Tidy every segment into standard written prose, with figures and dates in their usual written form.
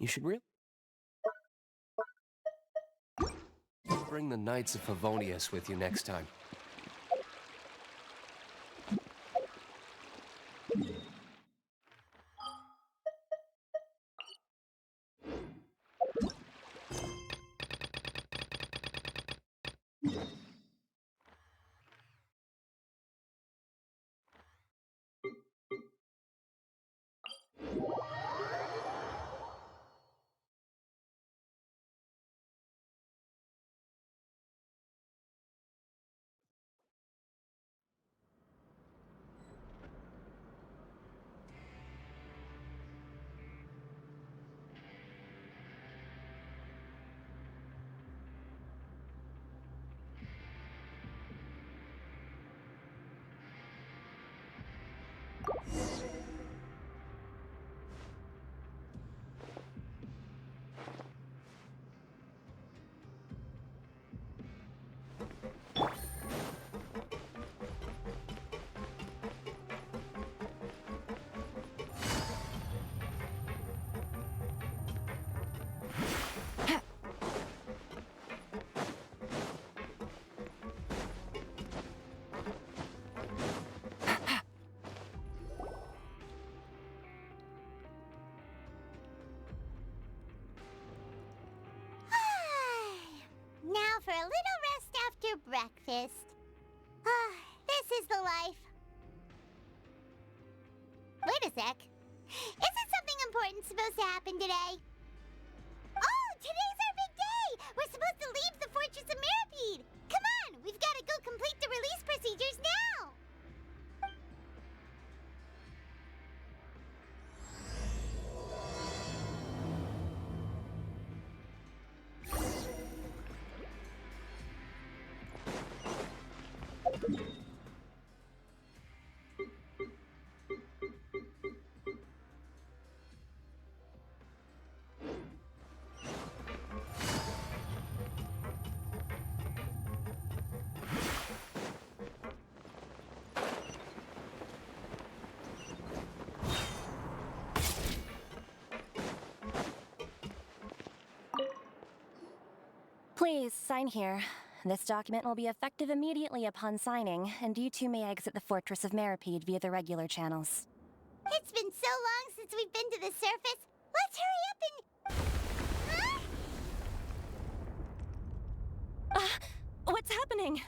You should really bring the Knights of Favonius with you next time. Now for a little rest after breakfast. This is the life. Wait a sec. Isn't something important supposed to happen today? Oh, today's our big day! We're supposed to leave the Fortress of Mirapede! Come on, we've got to go complete the release procedures now! Please, sign here. This document will be effective immediately upon signing, and you two may exit the Fortress of Mirapede via the regular channels. It's been so long since we've been to the surface. Let's hurry up and... What's happening?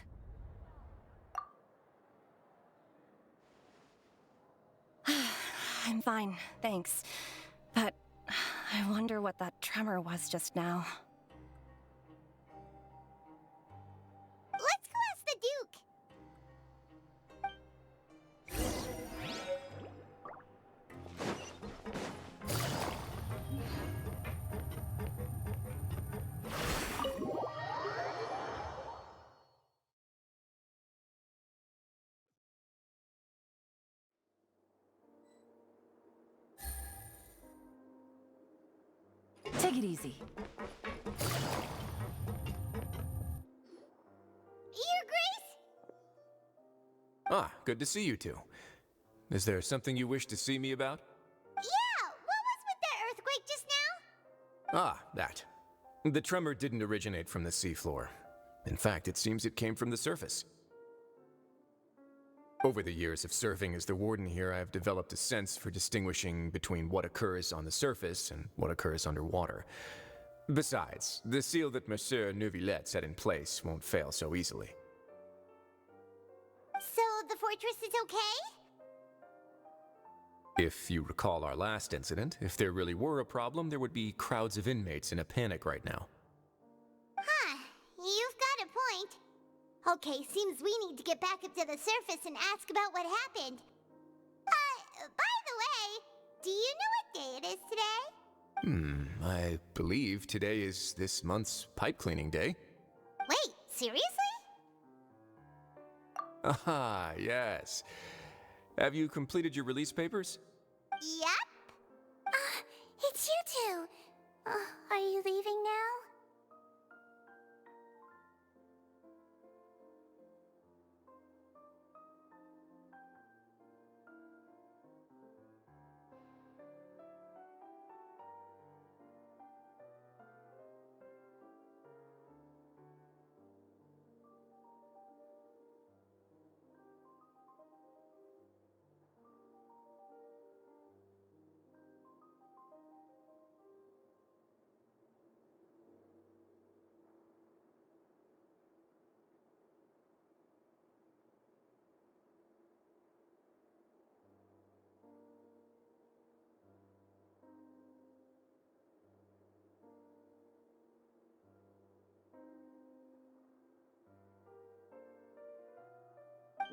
I'm fine, thanks. But I wonder what that tremor was just now. Let's go ask the Duke. Take it easy. Your Grace? Ah, good to see you two. Is there something you wish to see me about? Yeah, what was with that earthquake just now? Ah, that. The tremor didn't originate from the seafloor. In fact, it seems it came from the surface. Over the years of serving as the warden here, I have developed a sense for distinguishing between what occurs on the surface and what occurs underwater. Besides, the seal that Monsieur Neuvillette set in place won't fail so easily. So the fortress is okay? If you recall our last incident, if there really were a problem, there would be crowds of inmates in a panic right now. Huh, you've got a point. Okay, seems we need to get back up to the surface and ask about what happened. By the way, do you know what day it is today? I believe today is this month's pipe cleaning day. Wait, seriously? Ah, yes. Have you completed your release papers? Yep. It's you two. Are you leaving now?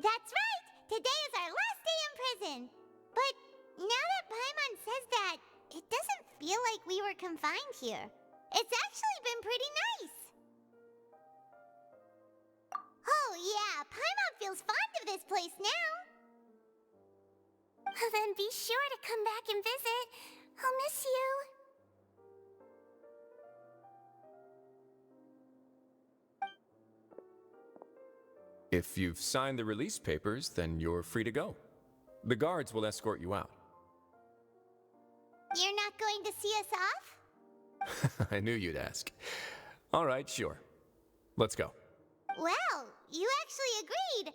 That's right! Today is our last day in prison! But now that Paimon says that, it doesn't feel like we were confined here. It's actually been pretty nice! Oh yeah, Paimon feels fond of this place now! Then be sure to come back and visit. I'll miss you. If you've signed the release papers, then you're free to go. The guards will escort you out. You're not going to see us off? I knew you'd ask. All right, sure. Let's go. Well, you actually agreed.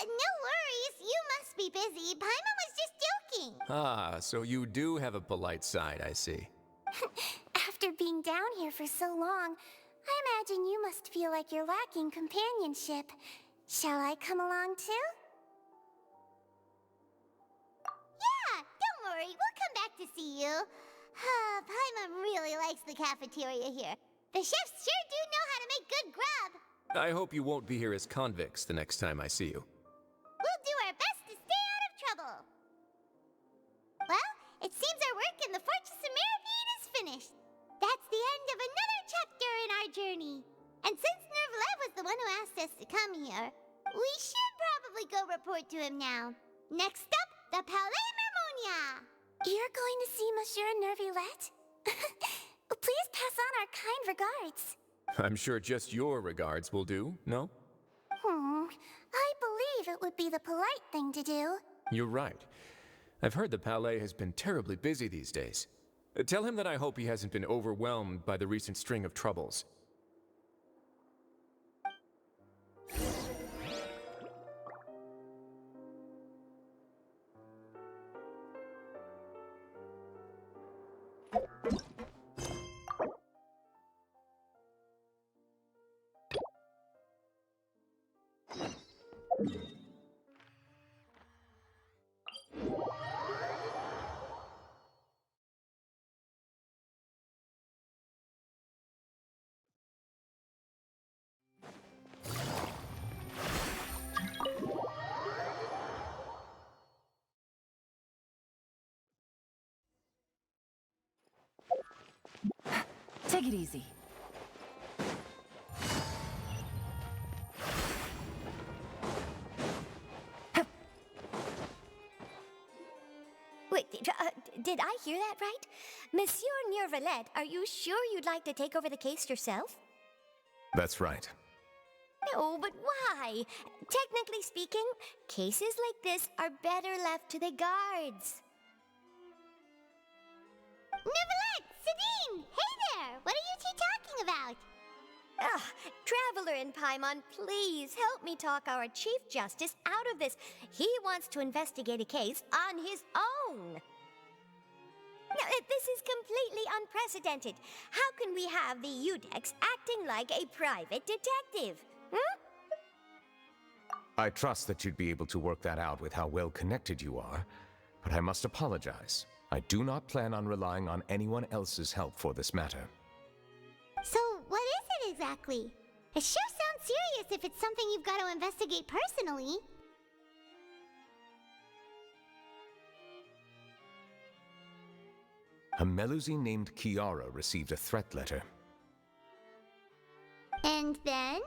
No worries, you must be busy. Paimon was just joking. Ah, so you do have a polite side, I see. After being down here for so long, I imagine you must feel like you're lacking companionship. Shall I come along too? Yeah, don't worry, we'll come back to see you. Paimon really likes the cafeteria here. The chefs sure do know how to make good grub. I hope you won't be here as convicts the next time I see you. We'll do our best to stay out of trouble. Well, it seems our work in the Fortress of Mirapede is finished. That's the end of another chapter in our journey. And since Nervalet was the one who asked us to come here, we should probably go report to him now. Next up, the Palais Mermonia. You're going to see Monsieur Nervalet? Please pass on our kind regards. I'm sure just your regards will do, no? I believe it would be the polite thing to do. You're right. I've heard the Palais has been terribly busy these days. Tell him that I hope he hasn't been overwhelmed by the recent string of troubles. Take it easy. Wait, did I hear that right? Monsieur Nervalet, are you sure you'd like to take over the case yourself? That's right. No, but why? Technically speaking, cases like this are better left to the guards. Nervalet! Sidine! Hey there! What are you two talking about? Ugh, Traveler in Paimon, please help me talk our Chief Justice out of this. He wants to investigate a case on his own. Now, this is completely unprecedented. How can we have the Udex acting like a private detective? I trust that you'd be able to work that out with how well connected you are, but I must apologize. I do not plan on relying on anyone else's help for this matter. So, what is it exactly? It sure sounds serious if it's something you've got to investigate personally. A Melusine named Kiara received a threat letter. And then?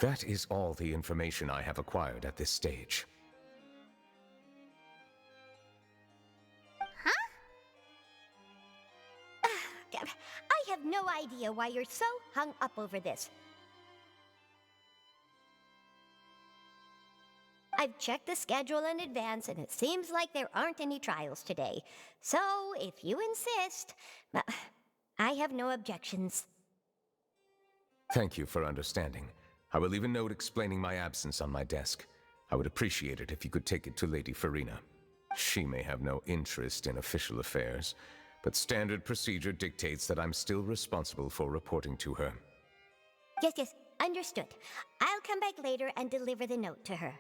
That is all the information I have acquired at this stage. I have no idea why you're so hung up over this. I've checked the schedule in advance, and it seems like there aren't any trials today. So, if you insist, I have no objections. Thank you for understanding. I will leave a note explaining my absence on my desk. I would appreciate it if you could take it to Lady Farina. She may have no interest in official affairs, but standard procedure dictates that I'm still responsible for reporting to her. Yes, understood. I'll come back later and deliver the note to her.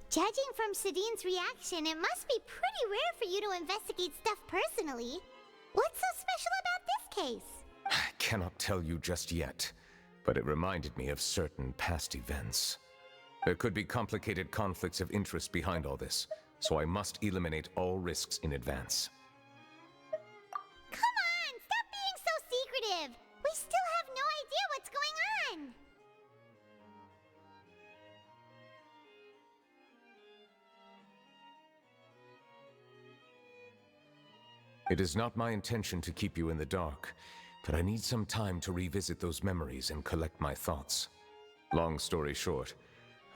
Judging from Sidine's reaction, it must be pretty rare for you to investigate stuff personally. What's so special about this case? I cannot tell you just yet, but it reminded me of certain past events. There could be complicated conflicts of interest behind all this, so I must eliminate all risks in advance. Come on, stop being so secretive! We still have no idea what's going on! It is not my intention to keep you in the dark, but I need some time to revisit those memories and collect my thoughts. Long story short,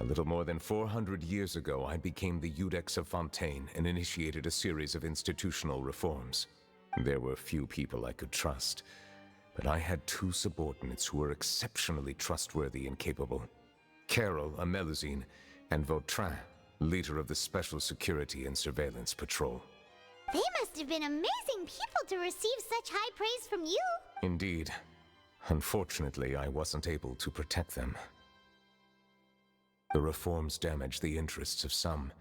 a little more than 400 years ago, I became the Iudex of Fontaine and initiated a series of institutional reforms. There were few people I could trust, but I had two subordinates who were exceptionally trustworthy and capable. Carol, a Melusine, and Vautrin, leader of the Special Security and Surveillance Patrol. They must have been amazing people to receive such high praise from you! Indeed. Unfortunately, I wasn't able to protect them. The reforms damaged the interests of some,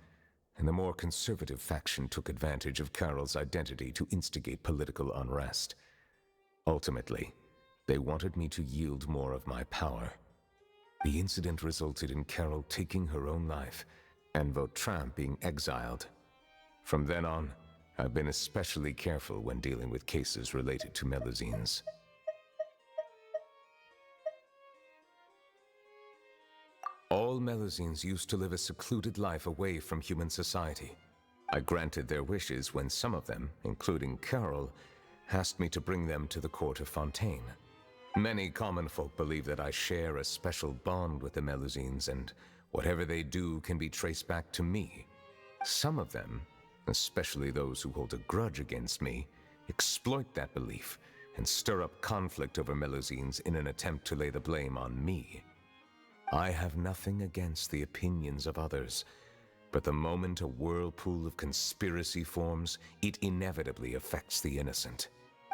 and the more conservative faction took advantage of Carol's identity to instigate political unrest. Ultimately, they wanted me to yield more of my power. The incident resulted in Carol taking her own life, and Vautrin being exiled. From then on, I've been especially careful when dealing with cases related to Melusines. All Melusines used to live a secluded life away from human society. I granted their wishes when some of them, including Carol, asked me to bring them to the court of Fontaine. Many common folk believe that I share a special bond with the Melusines, and whatever they do can be traced back to me. Some of them, especially those who hold a grudge against me, exploit that belief and stir up conflict over Melusines in an attempt to lay the blame on me. I have nothing against the opinions of others, but the moment a whirlpool of conspiracy forms, it inevitably affects the innocent.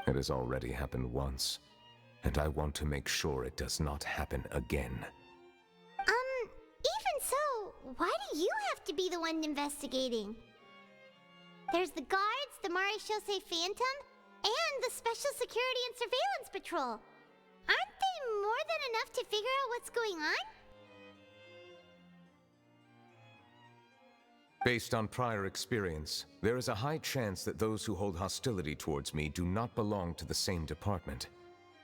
It has already happened once, and I want to make sure it does not happen again. Even so, why do you have to be the one investigating? There's the guards, the Maréchaussée Phantom, and the Special Security and Surveillance Patrol. Aren't they more than enough to figure out what's going on? Based on prior experience, there is a high chance that those who hold hostility towards me do not belong to the same department.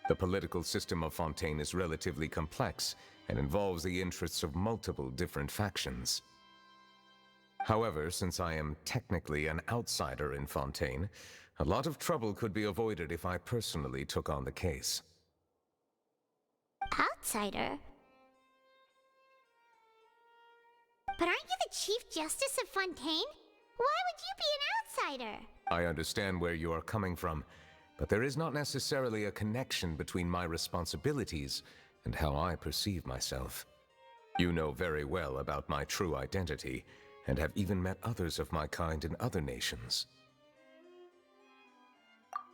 The political system of Fontaine is relatively complex and involves the interests of multiple different factions. However, since I am technically an outsider in Fontaine, a lot of trouble could be avoided if I personally took on the case. Outsider? But aren't you the Chief Justice of Fontaine? Why would you be an outsider? I understand where you are coming from, but there is not necessarily a connection between my responsibilities and how I perceive myself. You know very well about my true identity, and have even met others of my kind in other nations.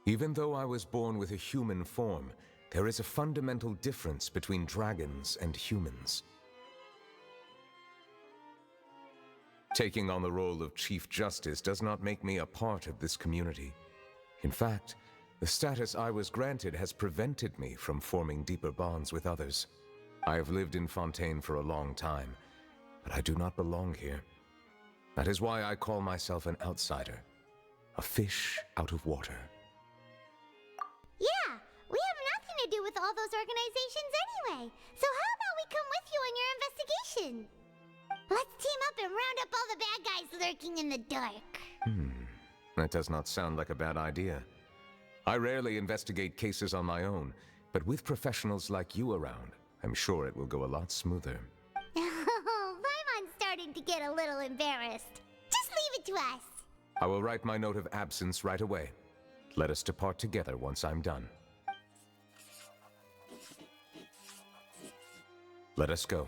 Even though I was born with a human form, there is a fundamental difference between dragons and humans. Taking on the role of Chief Justice does not make me a part of this community. In fact, the status I was granted has prevented me from forming deeper bonds with others. I have lived in Fontaine for a long time, but I do not belong here. That is why I call myself an outsider, a fish out of water. Yeah, we have nothing to do with all those organizations anyway. So how about we come with you on your investigation? Let's team up and round up all the bad guys lurking in the dark. That does not sound like a bad idea. I rarely investigate cases on my own, but with professionals like you around, I'm sure it will go a lot smoother. Oh, Paimon's starting to get a little embarrassed. Just leave it to us. I will write my note of absence right away. Let us depart together once I'm done. Let us go.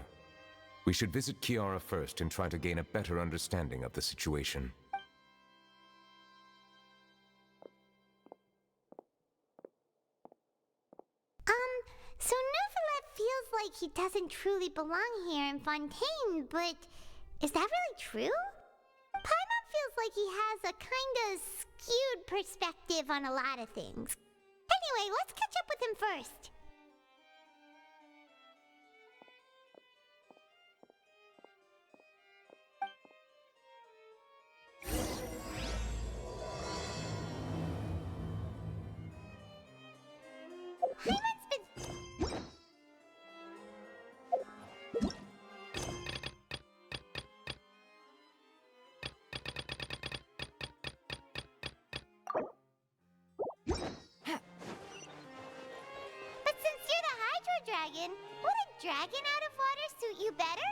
We should visit Kiara first and try to gain a better understanding of the situation. So Neuvillette feels like he doesn't truly belong here in Fontaine, but is that really true? Paimon feels like he has a kinda skewed perspective on a lot of things. Anyway, let's catch up with him first. Paimon's been... But since you're the Hydro Dragon, would a dragon out of water suit you better?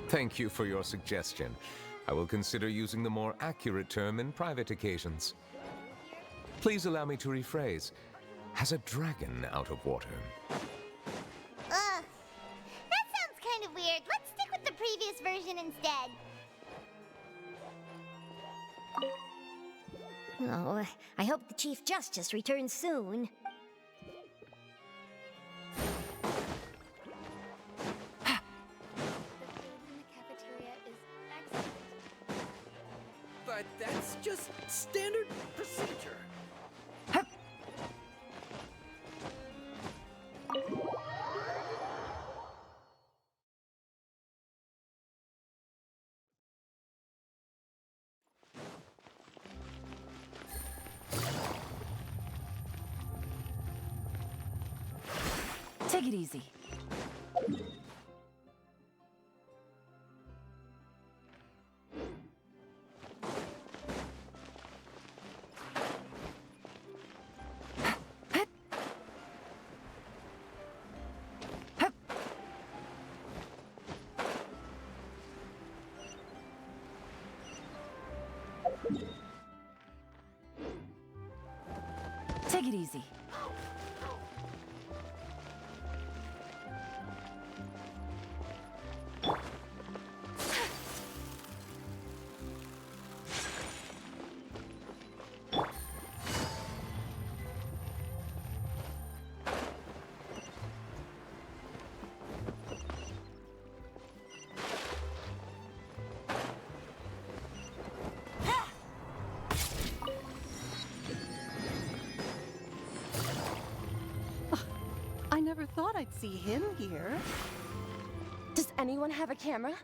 Thank you for your suggestion. I will consider using the more accurate term in private occasions. Please allow me to rephrase. Has a dragon out of water? Ugh. That sounds kind of weird. Let's stick with the previous version instead. Oh, I hope the Chief Justice returns soon. But that's just standard procedure. Take it easy. Take it easy. I never thought I'd see him here. Does anyone have a camera?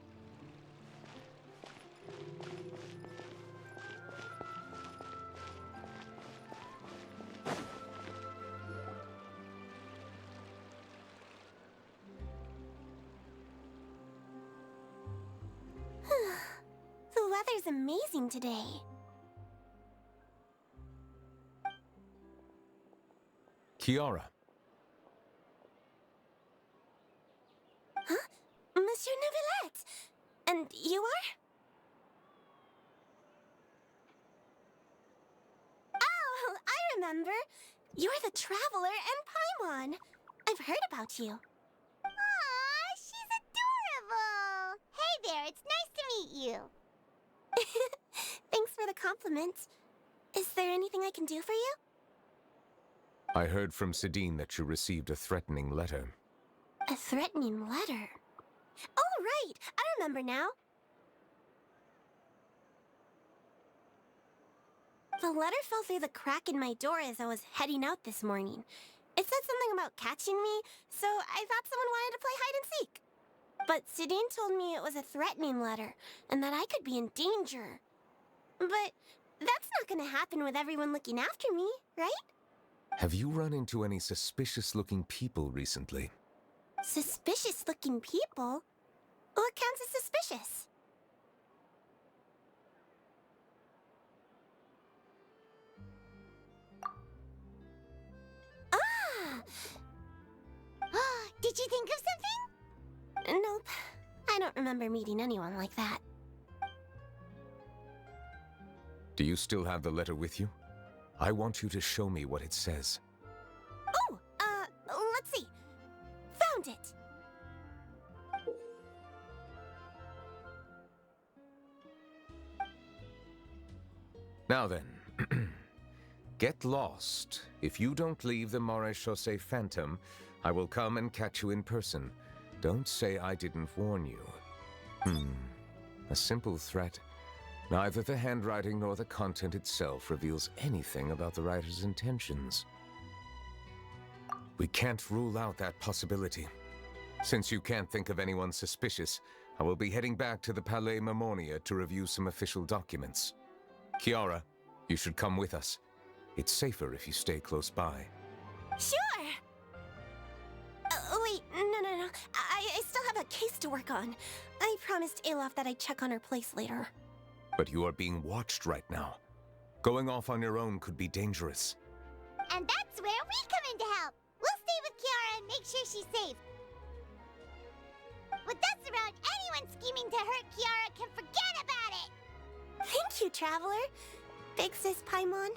The weather's amazing today. Kiara. Monsieur Neuvillette! And you are? Oh, I remember. You're the Traveler and Paimon. I've heard about you. Aw, she's adorable! Hey there, it's nice to meet you. Thanks for the compliment. Is there anything I can do for you? I heard from Sidine that you received a threatening letter. A threatening letter? Oh, right! I remember now. The letter fell through the crack in my door as I was heading out this morning. It said something about catching me, so I thought someone wanted to play hide and seek. But Sidine told me it was a threatening letter, and that I could be in danger. But that's not gonna happen with everyone looking after me, right? Have you run into any suspicious-looking people recently? Suspicious-looking people? What counts as suspicious? Ah! Did you think of something? Nope. I don't remember meeting anyone like that. Do you still have the letter with you? I want you to show me what it says. Oh, let's see. Found it. Now then, get lost. If you don't leave the Maréchaussée Phantom, I will come and catch you in person. Don't say I didn't warn you. A simple threat, Neither the handwriting nor the content itself reveals anything about the writer's intentions. We can't rule out that possibility. Since you can't think of anyone suspicious, I will be heading back to the Palais Mermonia to review some official documents. Kiara, you should come with us. It's safer if you stay close by. Sure! Wait, no. I still have a case to work on. I promised Alof that I'd check on her place later. But you are being watched right now. Going off on your own could be dangerous. And that's where we come in to help. We'll stay with Kiara and make sure she's safe. With us around, anyone scheming to hurt Kiara can forget about it! Thank you, Traveler. Big Sis Paimon.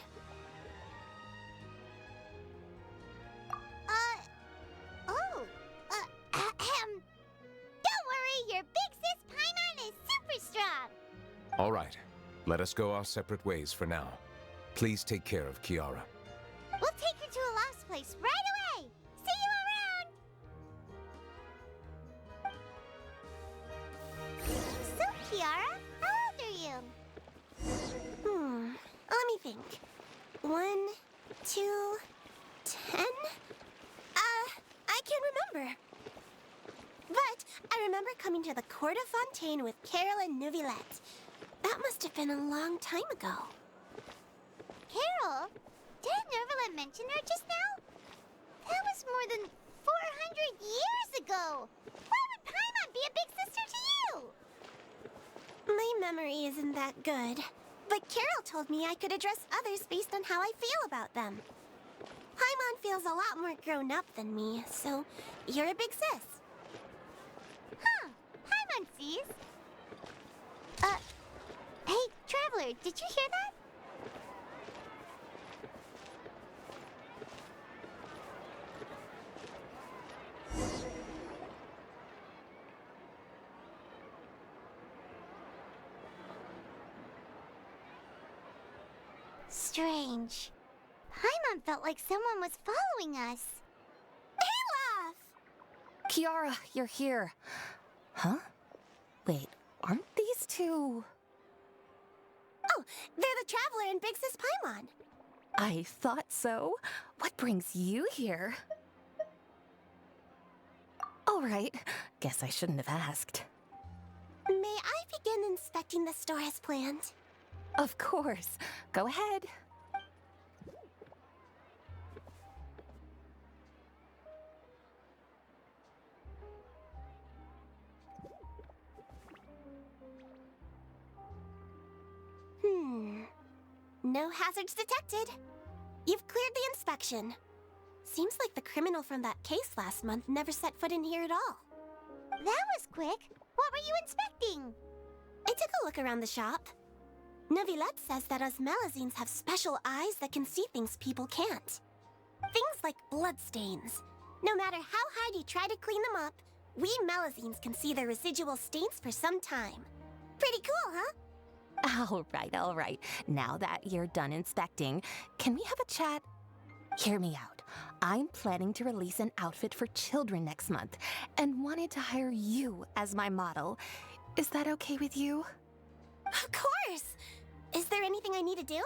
Don't worry, your big sis Paimon is super strong! All right, let us go our separate ways for now. Please take care of Kiara. We'll take her to a lost place right away! See you around! So, Kiara, how old are you? Let me think. 1, 2, 10? I can't remember. But I remember coming to the Court of Fontaine with Carol and Neuvillette. That must have been a long time ago. Carol? Didn't Neuvillette mention her just now? That was more than 400 years ago! Why would Paimon be a big sister to you? My memory isn't that good. But Carol told me I could address others based on how I feel about them. Paimon feels a lot more grown up than me, so you're a big sis. Huh. Paimon sees. Hey, Traveler, did you hear that? Strange. Paimon felt like someone was following us. Olaf! Kiara, you're here. Huh? Wait, aren't these two... Oh, they're the Traveler and Big Sis Paimon. I thought so. What brings you here? All right. Guess I shouldn't have asked. May I begin inspecting the store as planned? Of course. Go ahead. No hazards detected. You've cleared the inspection. Seems like the criminal from that case last month never set foot in here at all. That was quick. What were you inspecting? I took a look around the shop. Neuvillette says that us Melazines have special eyes that can see things people can't. Things like bloodstains. No matter how hard you try to clean them up, we Melazines can see the residual stains for some time. Pretty cool, huh? All right. Now that you're done inspecting, can we have a chat? Hear me out. I'm planning to release an outfit for children next month and wanted to hire you as my model. Is that okay with you? Of course! Is there anything I need to do?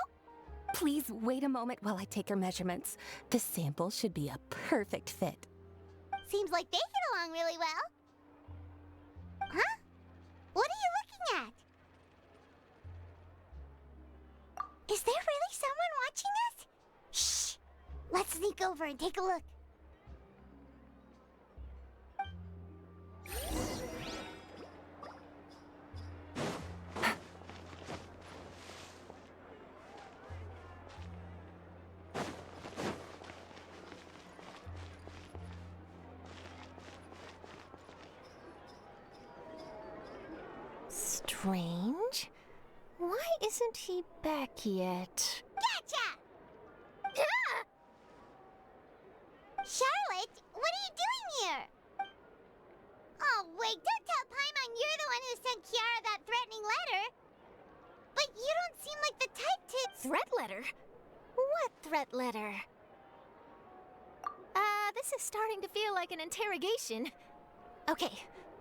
Please wait a moment while I take your measurements. The sample should be a perfect fit. Seems like they get along really well. Huh? What are you looking at? Is there really someone watching us? Shh! Let's sneak over and take a look. Strange. Why isn't he back yet? Gotcha! Charlotte, what are you doing here? Oh, wait, don't tell Paimon you're the one who sent Kiara that threatening letter. But you don't seem like the type to... Threat letter? What threat letter? This is starting to feel like an interrogation. Okay,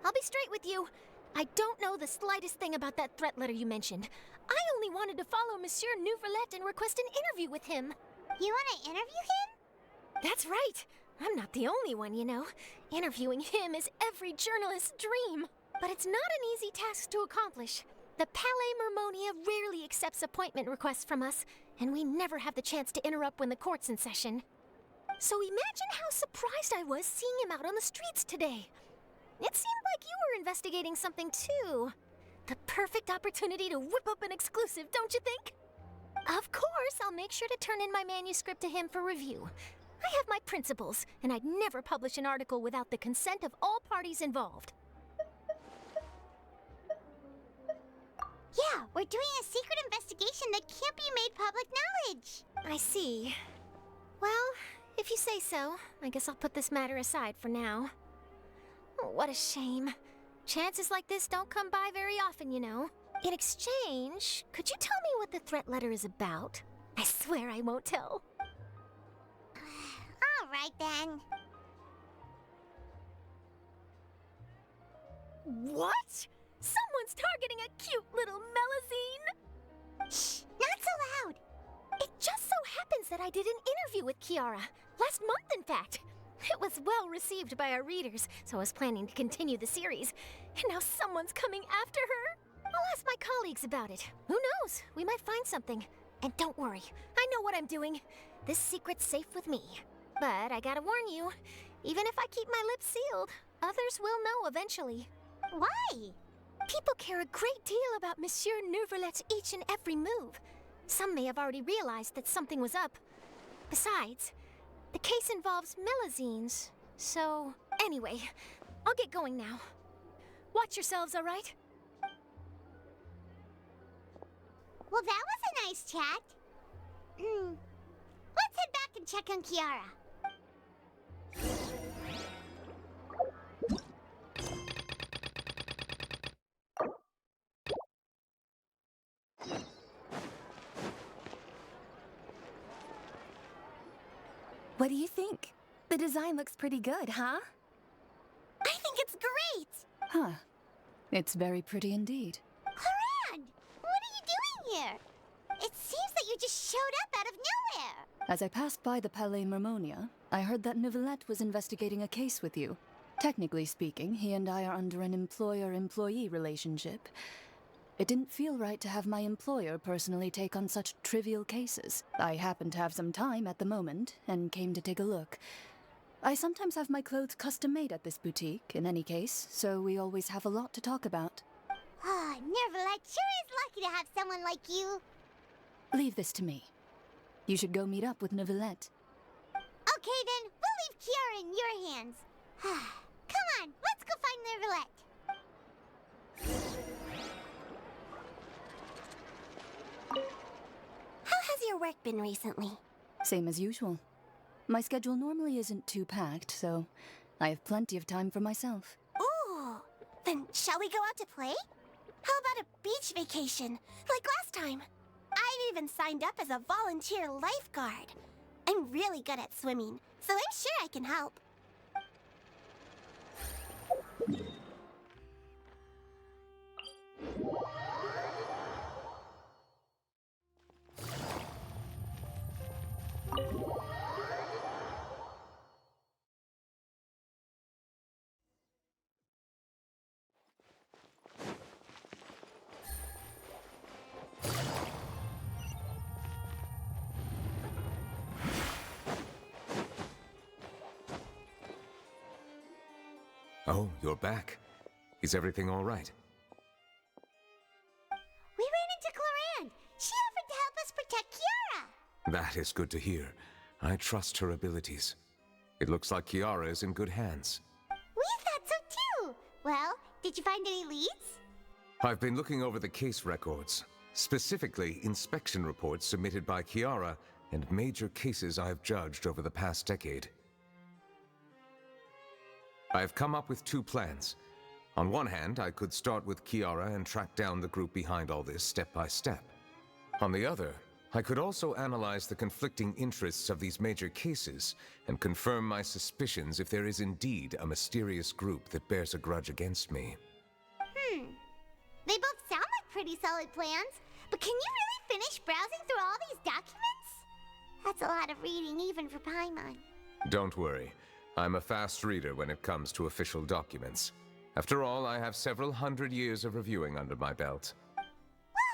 I'll be straight with you. I don't know the slightest thing about that threat letter you mentioned. I only wanted to follow Monsieur Nouvelette and request an interview with him. You want to interview him? That's right. I'm not the only one, you know. Interviewing him is every journalist's dream. But it's not an easy task to accomplish. The Palais Mermonia rarely accepts appointment requests from us, and we never have the chance to interrupt when the court's in session. So imagine how surprised I was seeing him out on the streets today. It seemed like you were investigating something too. The perfect opportunity to whip up an exclusive, don't you think? Of course, I'll make sure to turn in my manuscript to him for review. I have my principles, and I'd never publish an article without the consent of all parties involved. Yeah, we're doing a secret investigation that can't be made public knowledge. I see. Well, if you say so, I guess I'll put this matter aside for now. Oh, what a shame. Chances like this don't come by very often, you know. In exchange, could you tell me what the threat letter is about? I swear I won't tell. All right, then. What? Someone's targeting a cute little Melazine? Shh, not so loud. It just so happens that I did an interview with Kiara. Last month, in fact. It was well received by our readers, so I was planning to continue the series. And now someone's coming after her. I'll ask my colleagues about it. Who knows? We might find something. And don't worry, I know what I'm doing. This secret's safe with me. But I gotta warn you, even if I keep my lips sealed, others will know eventually. Why? People care a great deal about Monsieur Nouvelette's each and every move. Some may have already realized that something was up. Besides, the case involves Melazines, so... Anyway, I'll get going now. Watch yourselves, all right? Well, that was a nice chat. Let's head back and check on Kiara. What do you think? The design looks pretty good, huh? I think it's great! Huh. It's very pretty indeed. Haran! What are you doing here? It seems that you just showed up out of nowhere. As I passed by the Palais Mermonia, I heard that Nouvelette was investigating a case with you. Technically speaking, he and I are under an employer-employee relationship. It didn't feel right to have my employer personally take on such trivial cases. I happened to have some time at the moment, and came to take a look. I sometimes have my clothes custom-made at this boutique, in any case, so we always have a lot to talk about. Ah, Nervalette sure is lucky to have someone like you. Leave this to me. You should go meet up with Nouvelette. Okay then, we'll leave Kiara in your hands. Come on, let's go find Nervalette. How has your work been recently? Same as usual. My schedule normally isn't too packed, so I have plenty of time for myself. Ooh, then shall we go out to play? How about a beach vacation, like last time? I've even signed up as a volunteer lifeguard. I'm really good at swimming, so I'm sure I can help. Oh, you're back. Is everything all right? We ran into Cloran. She offered to help us protect Kiara. That is good to hear. I trust her abilities. It looks like Kiara is in good hands. We thought so too. Well, did you find any leads? I've been looking over the case records, specifically inspection reports submitted by Kiara and major cases I've judged over the past decade. I've come up with two plans. On one hand, I could start with Kiara and track down the group behind all this step by step. On the other, I could also analyze the conflicting interests of these major cases and confirm my suspicions if there is indeed a mysterious group that bears a grudge against me. Well, pretty solid plans. But can you really finish browsing through all these documents? That's a lot of reading even for Paimon. Don't worry. I'm a fast reader when it comes to official documents. After all, I have several hundred years of reviewing under my belt. We'll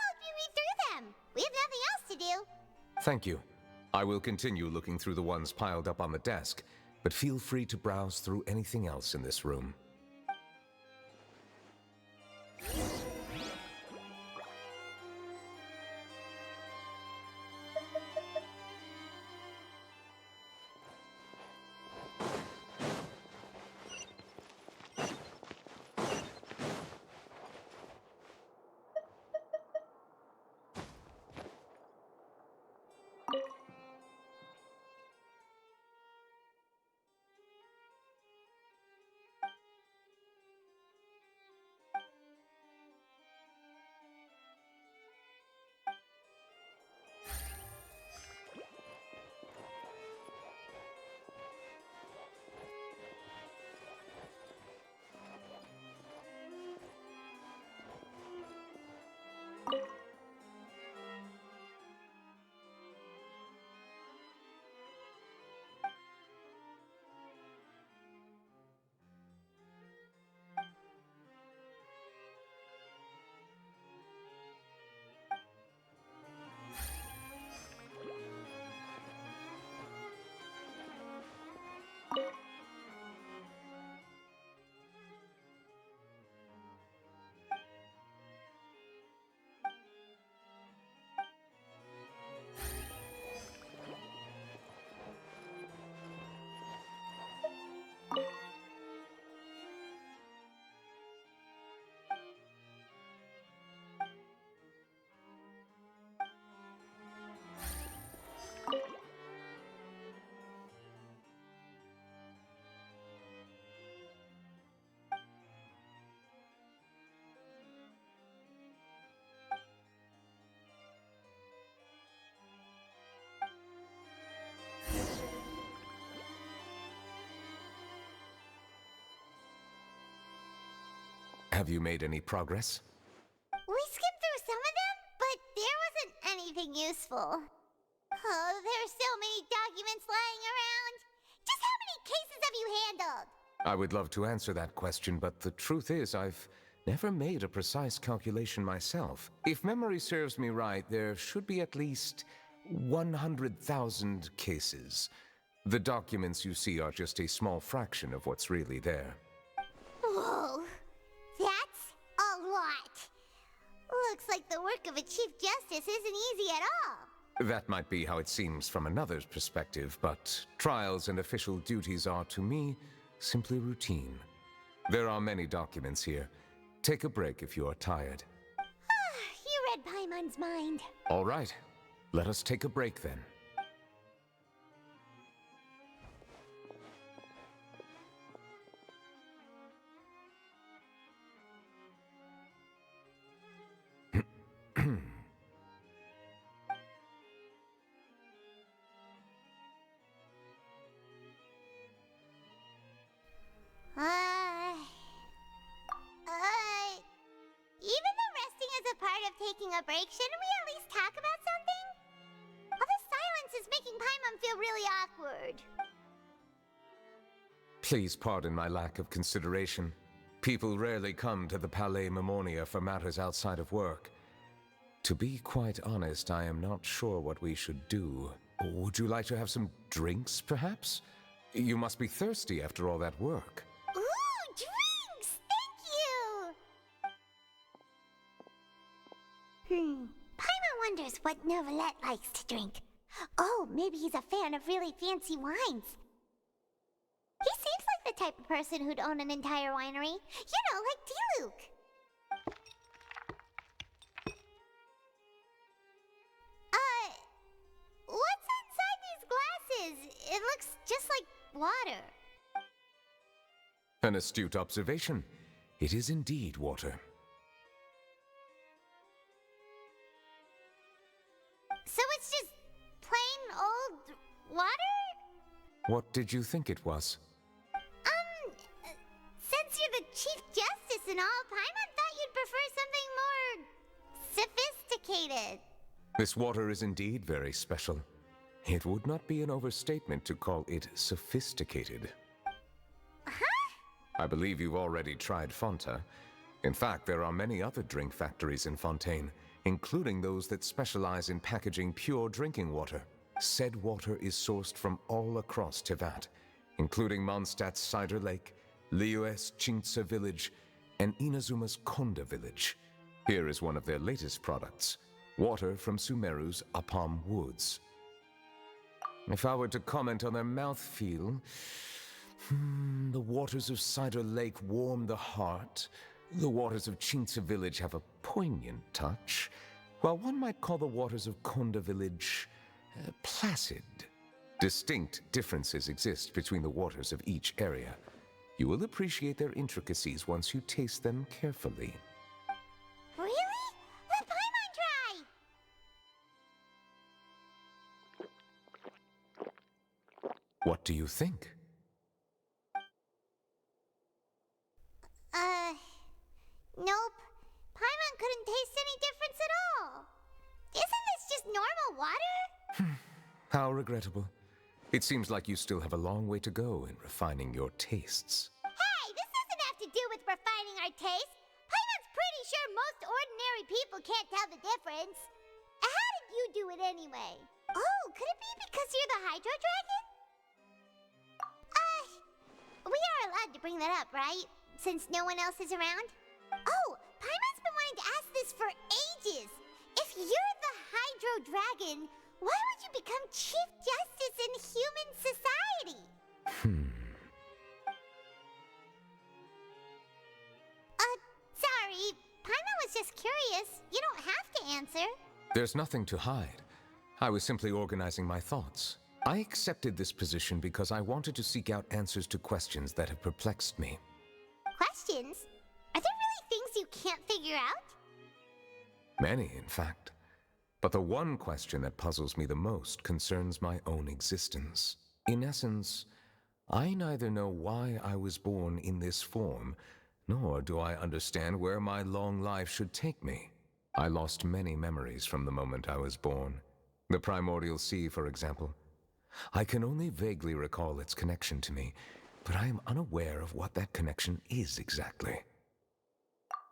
help you read through them. We have nothing else to do. Thank you. I will continue looking through the ones piled up on the desk, but feel free to browse through anything else in this room. Have you made any progress? We skimmed through some of them, but there wasn't anything useful. Oh, there's so many documents lying around. Just how many cases have you handled? I would love to answer that question, but the truth is I've never made a precise calculation myself. If memory serves me right, there should be at least 100,000 cases. The documents you see are just a small fraction of what's really there. Whoa, that's a lot. Looks like the work of a Chief Justice isn't easy at all. That might be how it seems from another's perspective, but trials and official duties are, to me, simply routine. There are many documents here. Take a break if you are tired. You read Paimon's mind. All right. Let us take a break then. Even though resting is a part of taking a break, shouldn't we at least talk about something? All this silence is making Paimon feel really awkward. Please pardon my lack of consideration. People rarely come to the Palais Mermonia for matters outside of work. To be quite honest, I am not sure what we should do. Would you like to have some drinks, perhaps? You must be thirsty after all that work. Ooh, drinks! Thank you! Paimon wonders what Novelette likes to drink. Oh, maybe he's a fan of really fancy wines. He seems like the type of person who'd own an entire winery. You know, like D-Luke. What's inside these glasses? It looks just like water. An astute observation. It is indeed water. So it's just plain old water? What did you think it was? Since you're the Chief Justice and all, Paimon thought you'd prefer something more This water is indeed very special. It would not be an overstatement to call it sophisticated. Huh? I believe you've already tried Fonta. In fact, there are many other drink factories in Fontaine, including those that specialize in packaging pure drinking water. Said water is sourced from all across Tevat, including Mondstadt's Cider Lake, Liyue's Chintsa Village, and Inazuma's Konda Village. Here is one of their latest products, water from Sumeru's Apam Woods. If I were to comment on their mouthfeel, the waters of Cider Lake warm the heart. The waters of Chintsa Village have a poignant touch, while one might call the waters of Konda Village placid. Distinct differences exist between the waters of each area. You will appreciate their intricacies once you taste them carefully. Really? Let Paimon try! What do you think? Nope. Paimon couldn't taste any difference at all. Isn't this just normal water? How regrettable. It seems like you still have a long way to go in refining your tastes. Hey, this doesn't have to do with refining our taste. Paimon's pretty sure most ordinary people can't tell the difference. How did you do it anyway? Oh, could it be because you're the Hydro Dragon? We are allowed to bring that up, right? Since no one else is around? Oh, Paimon's been wanting to ask this for ages. If you're the Hydro Dragon, why would you become Chief Justice in human society? Sorry. Paimon was just curious. You don't have to answer. There's nothing to hide. I was simply organizing my thoughts. I accepted this position because I wanted to seek out answers to questions that have perplexed me. Questions? Are there really things you can't figure out? Many, in fact. But the one question that puzzles me the most concerns my own existence. In essence, I neither know why I was born in this form, nor do I understand where my long life should take me. I lost many memories from the moment I was born. The primordial sea, for example. I can only vaguely recall its connection to me, but I am unaware of what that connection is exactly.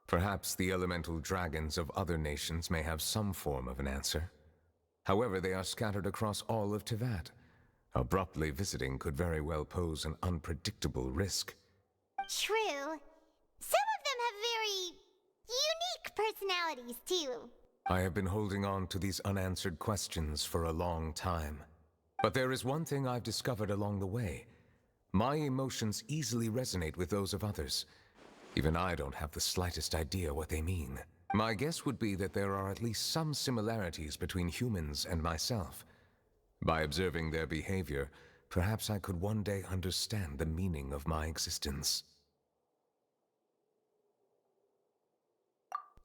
Perhaps the elemental dragons of other nations may have some form of an answer. However, they are scattered across all of Tevat. Abruptly visiting could very well pose an unpredictable risk. True. Some of them have very unique personalities, too. I have been holding on to these unanswered questions for a long time. But there is one thing I've discovered along the way. My emotions easily resonate with those of others. Even I don't have the slightest idea what they mean. My guess would be that there are at least some similarities between humans and myself. By observing their behavior, perhaps I could one day understand the meaning of my existence.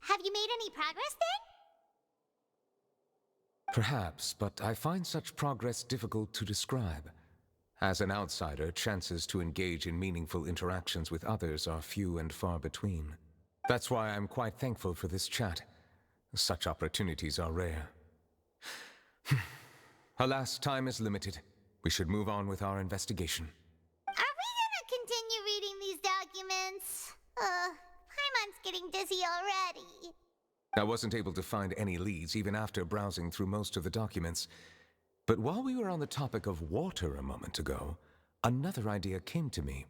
Have you made any progress then? Perhaps, but I find such progress difficult to describe. As an outsider, chances to engage in meaningful interactions with others are few and far between. That's why I'm quite thankful for this chat. Such opportunities are rare. Alas, time is limited. We should move on with our investigation. Are we gonna continue reading these documents? Paimon's getting dizzy already. I wasn't able to find any leads even after browsing through most of the documents. But while we were on the topic of water a moment ago, another idea came to me.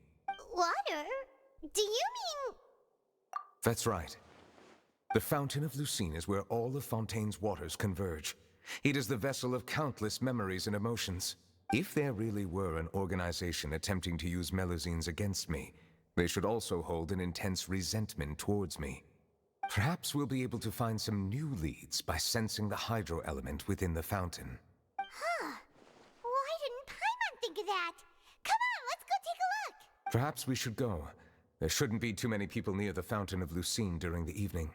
Water? Do you mean... That's right. The Fountain of Lucine is where all of Fontaine's waters converge. It is the vessel of countless memories and emotions. If there really were an organization attempting to use Melusines against me, they should also hold an intense resentment towards me. Perhaps we'll be able to find some new leads by sensing the hydro element within the fountain. Huh. Why didn't Paimon think of that? Come on, let's go take a look! Perhaps we should go. There shouldn't be too many people near the Fountain of Lucine during the evening.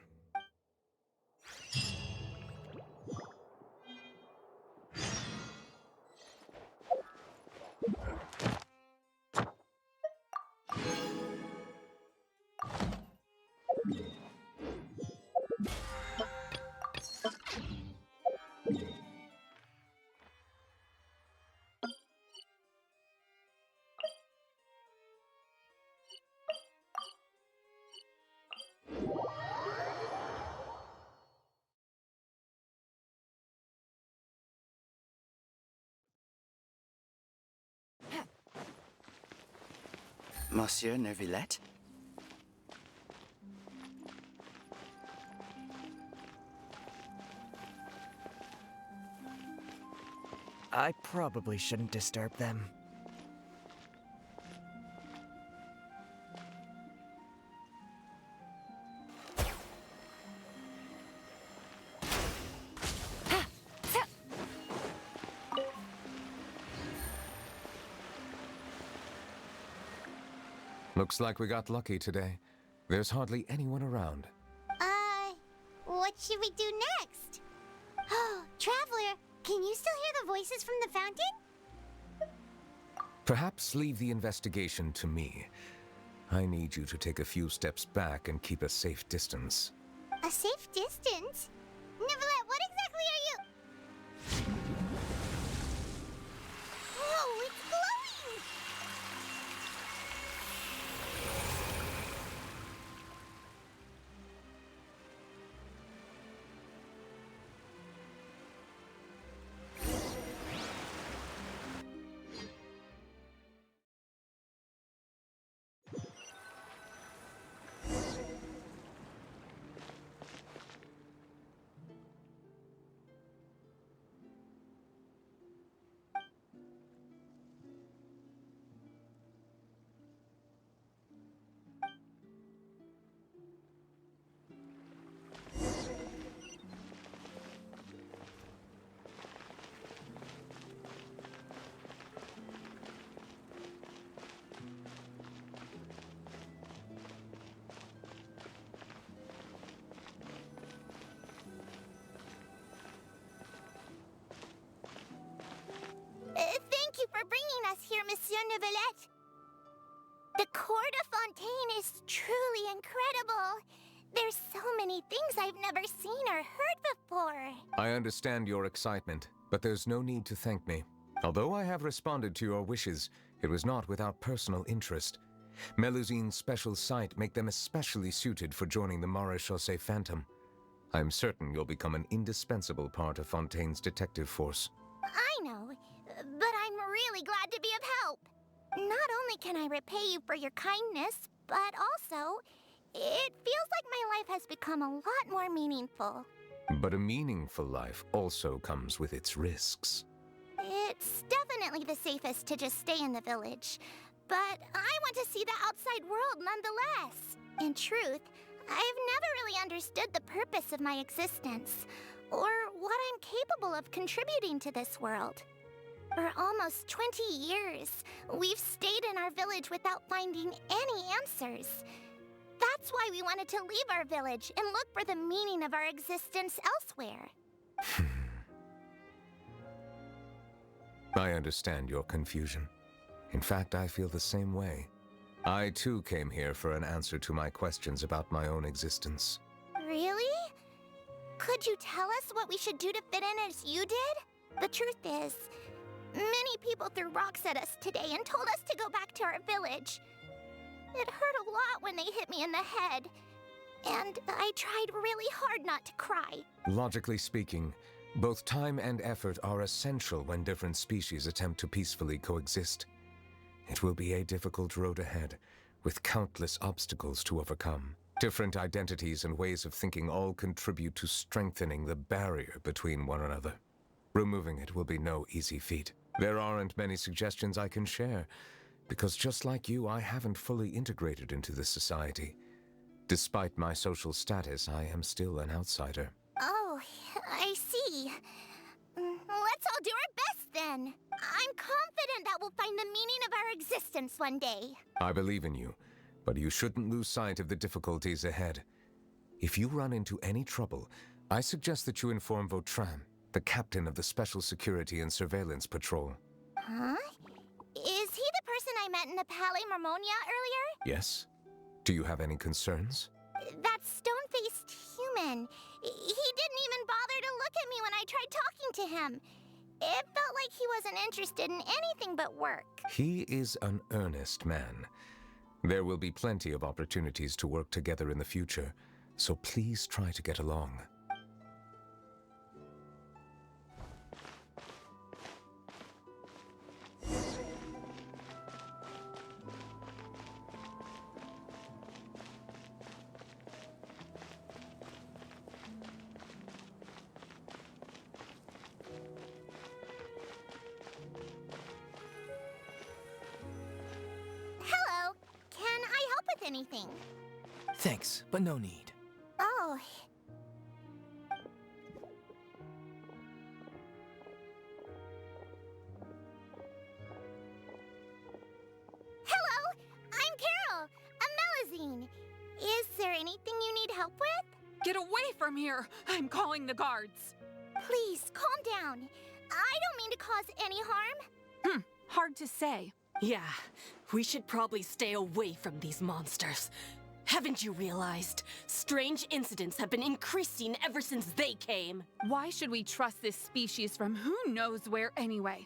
Monsieur Neuvillette? I probably shouldn't disturb them. Looks like we got lucky today. There's hardly anyone around. What should we do next? Oh, Traveler, can you still hear the voices from the fountain? Perhaps leave the investigation to me. I need you to take a few steps back and keep a safe distance. A safe distance? Neuvillette, what exactly are you... Whoa, it's glowing! Thank you for bringing us here, Monsieur Neuvillette. The Court of Fontaine is truly incredible. There's so many things I've never seen or heard before. I understand your excitement, but there's no need to thank me. Although I have responded to your wishes, it was not without personal interest. Melusine's special sight make them especially suited for joining the Maréchaussée Phantom. I'm certain you'll become an indispensable part of Fontaine's detective force. I know, but I'm really glad to be of help. Not only can I repay you for your kindness, but also, it feels like my life has become a lot more meaningful. But a meaningful life also comes with its risks. It's definitely the safest to just stay in the village, but I want to see the outside world nonetheless. In truth, I've never really understood the purpose of my existence, or what I'm capable of contributing to this world. For almost 20 years, we've stayed in our village without finding any answers. That's why we wanted to leave our village and look for the meaning of our existence elsewhere. I understand your confusion. In fact, I feel the same way. I too came here for an answer to my questions about my own existence. Really? Could you tell us what we should do to fit in as you did? The truth is, many people threw rocks at us today and told us to go back to our village. It hurt a lot when they hit me in the head, and I tried really hard not to cry. Logically speaking, both time and effort are essential when different species attempt to peacefully coexist. It will be a difficult road ahead, with countless obstacles to overcome. Different identities and ways of thinking all contribute to strengthening the barrier between one another. Removing it will be no easy feat. There aren't many suggestions I can share, because just like you, I haven't fully integrated into this society. Despite my social status, I am still an outsider. Oh, I see. Let's all do our best then. I'm confident that we'll find the meaning of our existence one day. I believe in you, but you shouldn't lose sight of the difficulties ahead. If you run into any trouble, I suggest that you inform Vautrin, the captain of the Special Security and Surveillance Patrol. Huh? Is he the person I met in the Palais Marmonia earlier? Yes? Do you have any concerns? That stone-faced human. He didn't even bother to look at me when I tried talking to him. It felt like he wasn't interested in anything but work. He is an earnest man. There will be plenty of opportunities to work together in the future, so please try to get along. anything. Thanks, but no need. Oh. Hello, I'm Carol, a Melazine. Is there anything you need help with? Get away from here! I'm calling the guards. Please, calm down. I don't mean to cause any harm. Hard to say. Yeah, we should probably stay away from these monsters. Haven't you realized? Strange incidents have been increasing ever since they came. Why should we trust this species from who knows where anyway?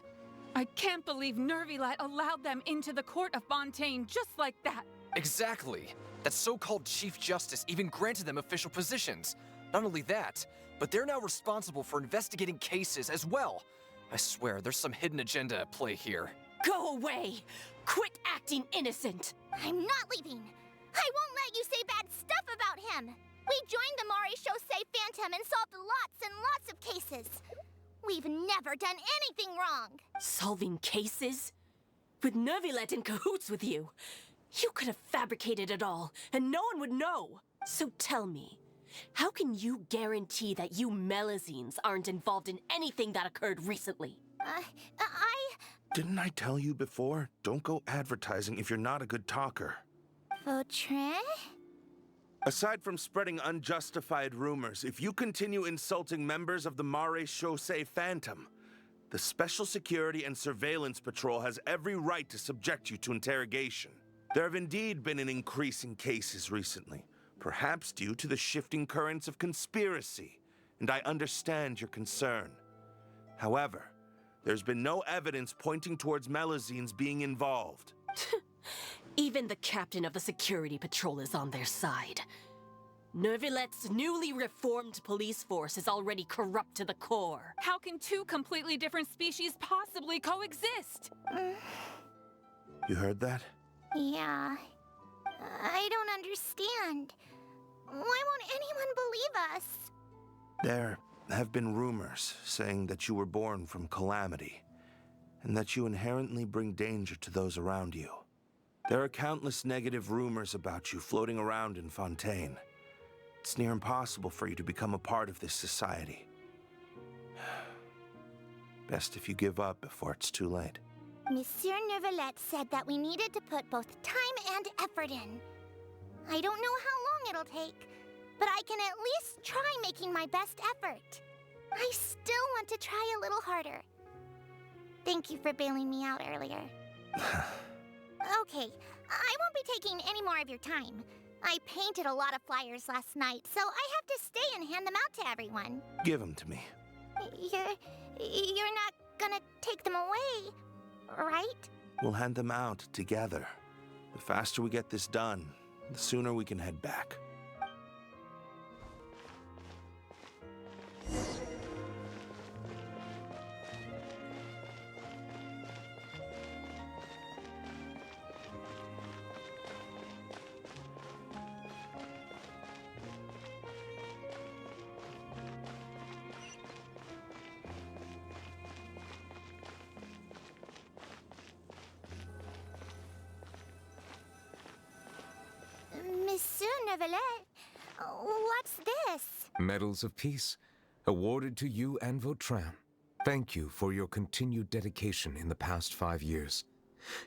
I can't believe Nervilet allowed them into the court of Fontaine just like that. Exactly. That so-called Chief Justice even granted them official positions. Not only that, but they're now responsible for investigating cases as well. I swear, there's some hidden agenda at play here. Go away! Quit acting innocent! I'm not leaving. I won't let you say bad stuff about him. We joined the Mare Chaussee Phantom and solved lots and lots of cases. We've never done anything wrong. Solving cases? With Nervilet in cahoots with you? You could have fabricated it all, and no one would know. So tell me, how can you guarantee that you Melazines aren't involved in anything that occurred recently? Didn't I tell you before? Don't go advertising if you're not a good talker. Vautrin? Aside from spreading unjustified rumors, if you continue insulting members of the Mare Chaussee Phantom, the Special Security and Surveillance Patrol has every right to subject you to interrogation. There have indeed been an increase in cases recently, perhaps due to the shifting currents of conspiracy, and I understand your concern. However, there's been no evidence pointing towards Melazines being involved. Even the captain of the security patrol is on their side. Nervilet's newly reformed police force is already corrupt to the core. How can two completely different species possibly coexist? You heard that? Yeah. I don't understand. Why won't anyone believe us? There have been rumors saying that you were born from calamity, and that you inherently bring danger to those around you. There are countless negative rumors about you floating around in Fontaine. It's near impossible for you to become a part of this society. Best if you give up before it's too late. Monsieur Nervilet said that we needed to put both time and effort in. I don't know how long it'll take, but I can at least try making my best effort. I still want to try a little harder. Thank you for bailing me out earlier. Okay, I won't be taking any more of your time. I painted a lot of flyers last night, so I have to stay and hand them out to everyone. Give them to me. You're not gonna take them away, right? We'll hand them out together. The faster we get this done, the sooner we can head back. Monsieur Nervilet, what's this? Medals of Peace, awarded to you and Vautrin. Thank you for your continued dedication in the past 5 years.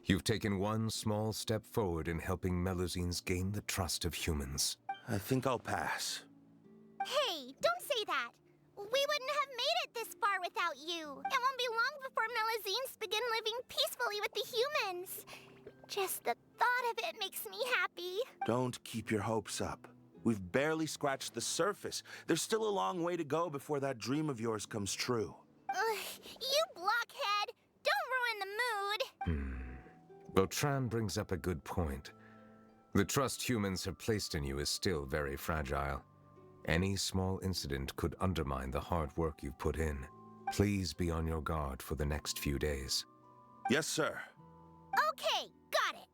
You've taken one small step forward in helping Melazines gain the trust of humans. I think I'll pass. Hey, don't say that. We wouldn't have made it this far without you. It won't be long before Melazines begin living peacefully with the humans. Just the thought of it makes me happy. Don't keep your hopes up. We've barely scratched the surface. There's still a long way to go before that dream of yours comes true. You blockhead! Don't ruin the mood! Vautrin brings up a good point. The trust humans have placed in you is still very fragile. Any small incident could undermine the hard work you've put in. Please be on your guard for the next few days. Yes, sir. Okay, got it.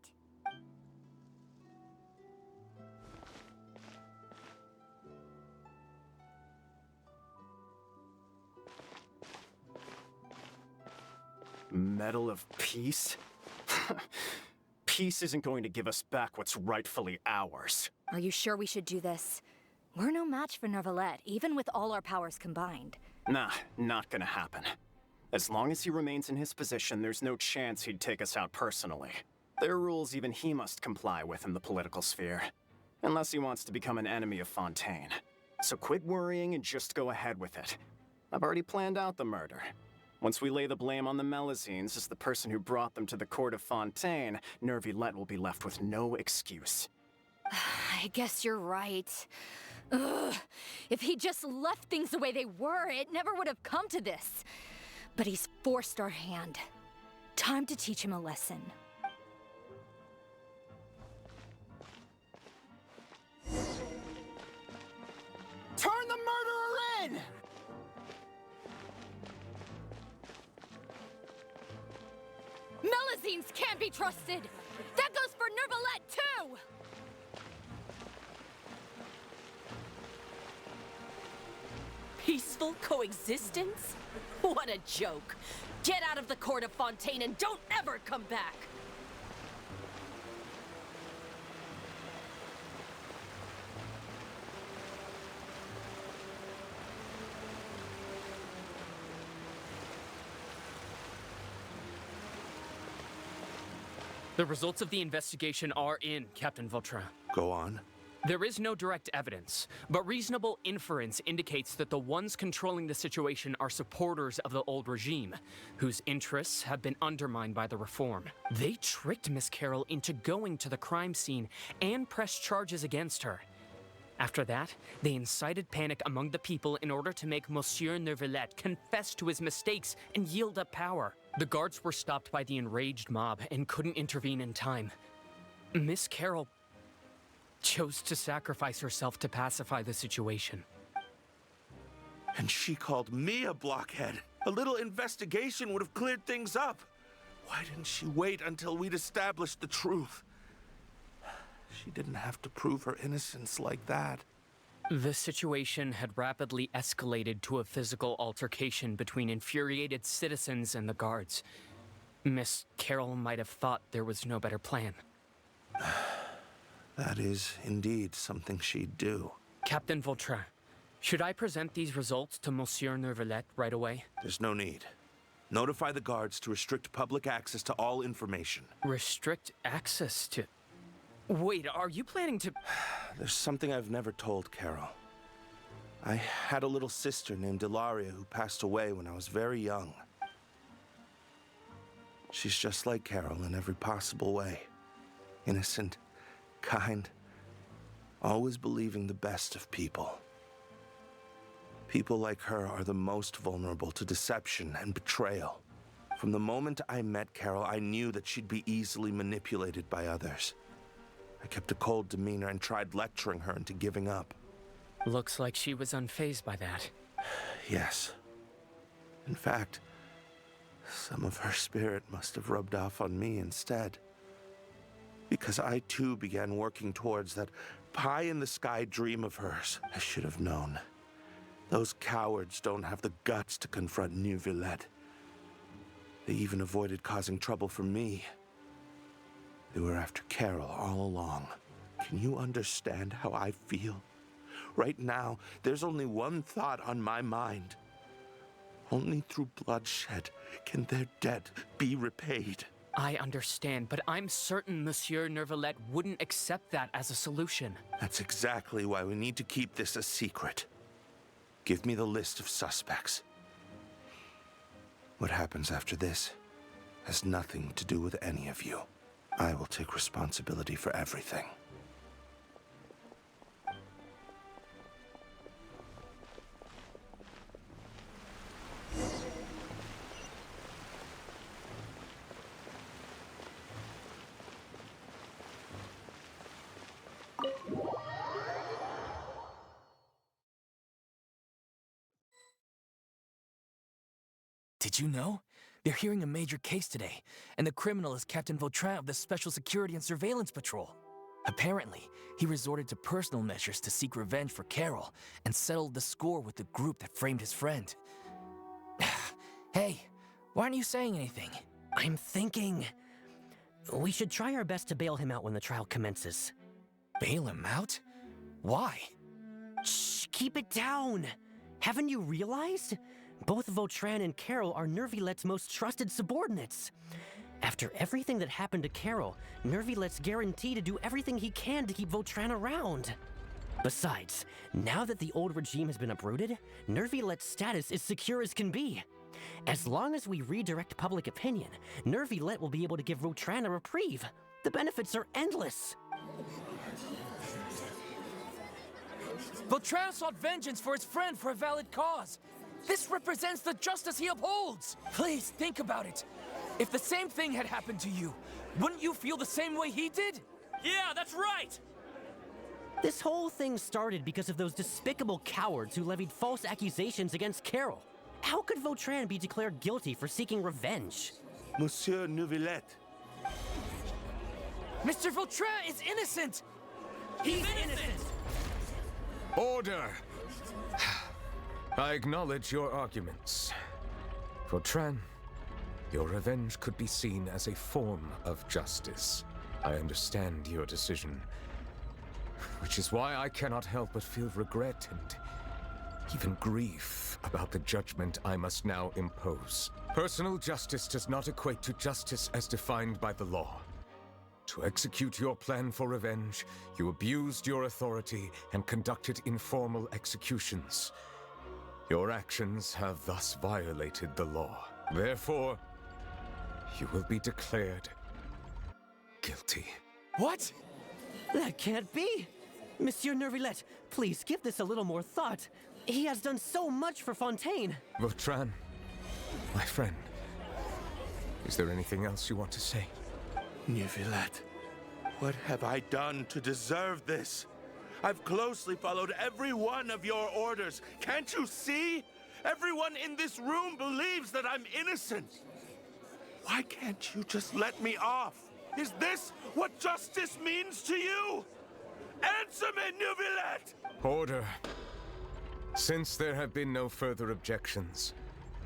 Medal of Peace? Peace isn't going to give us back what's rightfully ours. Are you sure we should do this? We're no match for Nervalette, even with all our powers combined. Nah, not gonna happen. As long as he remains in his position, there's no chance he'd take us out personally. There are rules even he must comply with in the political sphere. Unless he wants to become an enemy of Fontaine. So quit worrying and just go ahead with it. I've already planned out the murder. Once we lay the blame on the Melazines as the person who brought them to the court of Fontaine, Nervilette will be left with no excuse. I guess you're right. Ugh. If he just left things the way they were, it never would have come to this. But he's forced our hand. Time to teach him a lesson. Turn the murderer in! Melazines can't be trusted! That goes for Nervalette, too! Peaceful coexistence? What a joke. Get out of the court of Fontaine and don't ever come back! The results of the investigation are in, Captain Vautrin. Go on. There is no direct evidence, but reasonable inference indicates that the ones controlling the situation are supporters of the old regime, whose interests have been undermined by the reform. They tricked Miss Carroll into going to the crime scene and pressed charges against her. After that, they incited panic among the people in order to make Monsieur Nervilette confess to his mistakes and yield up power. The guards were stopped by the enraged mob and couldn't intervene in time. Miss Carroll chose to sacrifice herself to pacify the situation. And she called me a blockhead. A little investigation would have cleared things up. Why didn't she wait until we'd established the truth? She didn't have to prove her innocence like that. The situation had rapidly escalated to a physical altercation between infuriated citizens and the guards. Miss Carroll might have thought there was no better plan. That is indeed something she'd do. Captain Vautrin, should I present these results to Monsieur Nervilette right away? There's no need. Notify the guards to restrict public access to all information. Restrict access to... Wait, are you planning to... There's something I've never told Carol. I had a little sister named Ilaria who passed away when I was very young. She's just like Carol in every possible way. Innocent, kind, always believing the best of people. People like her are the most vulnerable to deception and betrayal. From the moment I met Carol, I knew that she'd be easily manipulated by others. I kept a cold demeanor and tried lecturing her into giving up. Looks like she was unfazed by that. Yes. In fact, some of her spirit must have rubbed off on me instead. Because I too began working towards that pie-in-the-sky dream of hers. I should have known. Those cowards don't have the guts to confront Nervilette. They even avoided causing trouble for me. They were after Carol all along. Can you understand how I feel? Right now, there's only one thought on my mind. Only through bloodshed can their debt be repaid. I understand, but I'm certain Monsieur Nervilette wouldn't accept that as a solution. That's exactly why we need to keep this a secret. Give me the list of suspects. What happens after this has nothing to do with any of you. I will take responsibility for everything. Did you know? They're hearing a major case today, and the criminal is Captain Vautrin of the Special Security and Surveillance Patrol. Apparently, he resorted to personal measures to seek revenge for Carol and settled the score with the group that framed his friend. Hey, why aren't you saying anything? I'm thinking... We should try our best to bail him out when the trial commences. Bail him out? Why? Shh, keep it down! Haven't you realized? Both Vautrin and Carol are Nervilette's most trusted subordinates. After everything that happened to Carol, Nervilette's guaranteed to do everything he can to keep Vautrin around. Besides, now that the old regime has been uprooted, Nervilette's status is secure as can be. As long as we redirect public opinion, Nervilette will be able to give Vautrin a reprieve. The benefits are endless. Vautrin sought vengeance for his friend for a valid cause. This represents the justice he upholds. Please, think about it. If the same thing had happened to you, wouldn't you feel the same way he did? Yeah, that's right! This whole thing started because of those despicable cowards who levied false accusations against Carol. How could Vautrin be declared guilty for seeking revenge? Monsieur Neuvillette. Mr. Vautrin is innocent! He's innocent! Order! I acknowledge your arguments. Vautrin, your revenge could be seen as a form of justice. I understand your decision, which is why I cannot help but feel regret and even grief about the judgment I must now impose. Personal justice does not equate to justice as defined by the law. To execute your plan for revenge, you abused your authority and conducted informal executions. Your actions have thus violated the law. Therefore, you will be declared guilty. What? That can't be! Monsieur Nervillette, please give this a little more thought. He has done so much for Fontaine. Vautrin, my friend, is there anything else you want to say? Neuvillette, what have I done to deserve this? I've closely followed every one of your orders. Can't you see? Everyone in this room believes that I'm innocent. Why can't you just let me off? Is this what justice means to you? Answer me, Neuvillette! Order. Since there have been no further objections,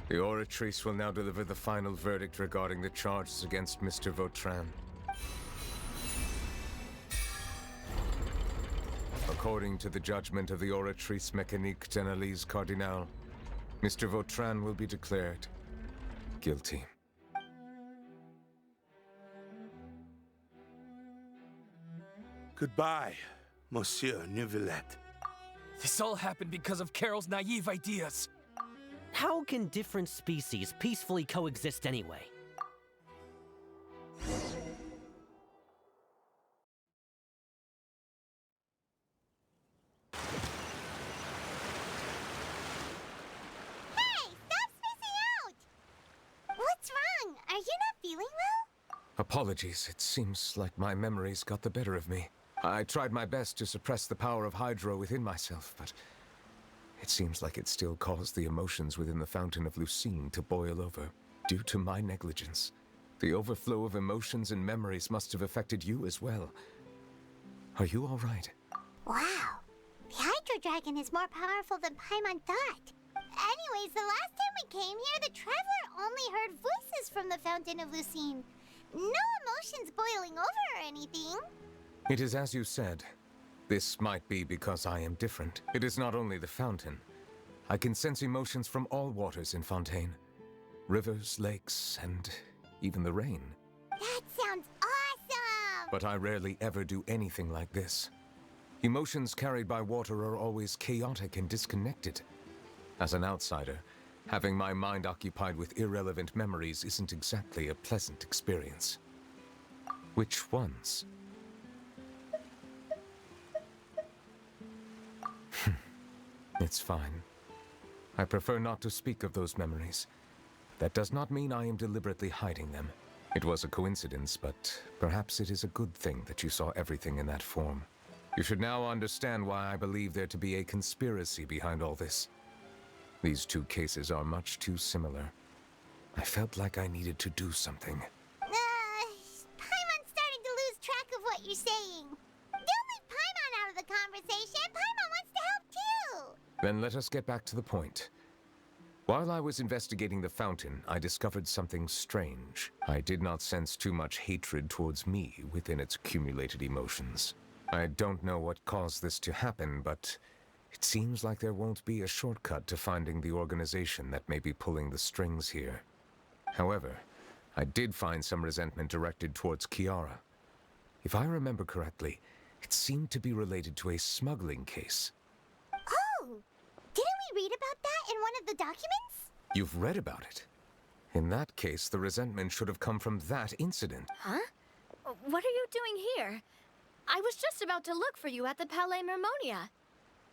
the Oratrice will now deliver the final verdict regarding the charges against Mr. Vautrin. According to the judgment of the Oratrice Mécanique d'Analyse Cardinal, Mr. Vautrin will be declared guilty. Goodbye, Monsieur Neuvillette. This all happened because of Carol's naive ideas. How can different species peacefully coexist anyway? Apologies, it seems like my memories got the better of me. I tried my best to suppress the power of Hydro within myself, but it seems like it still caused the emotions within the Fountain of Lucine to boil over, due to my negligence. The overflow of emotions and memories must have affected you as well. Are you all right? Wow. The Hydro Dragon is more powerful than Paimon thought. Anyways, the last time we came here, the Traveler only heard voices from the Fountain of Lucine. No emotions boiling over or anything. It is as you said. This might be because I am different. It is not only the fountain. I can sense emotions from all waters in Fontaine. Rivers, lakes, and even the rain. That sounds awesome! But I rarely ever do anything like this. Emotions carried by water are always chaotic and disconnected. As an outsider, having my mind occupied with irrelevant memories isn't exactly a pleasant experience. Which ones? It's fine. I prefer not to speak of those memories. That does not mean I am deliberately hiding them. It was a coincidence, but perhaps it is a good thing that you saw everything in that form. You should now understand why I believe there to be a conspiracy behind all this. These two cases are much too similar. I felt like I needed to do something. Paimon's starting to lose track of what you're saying. Don't leave Paimon out of the conversation. Paimon wants to help too. Then let us get back to the point. While I was investigating the fountain, I discovered something strange. I did not sense too much hatred towards me within its accumulated emotions. I don't know what caused this to happen, but it seems like there won't be a shortcut to finding the organization that may be pulling the strings here. However, I did find some resentment directed towards Kiara. If I remember correctly, it seemed to be related to a smuggling case. Oh! Didn't we read about that in one of the documents? You've read about it? In that case, the resentment should have come from that incident. Huh? What are you doing here? I was just about to look for you at the Palais Mermonia.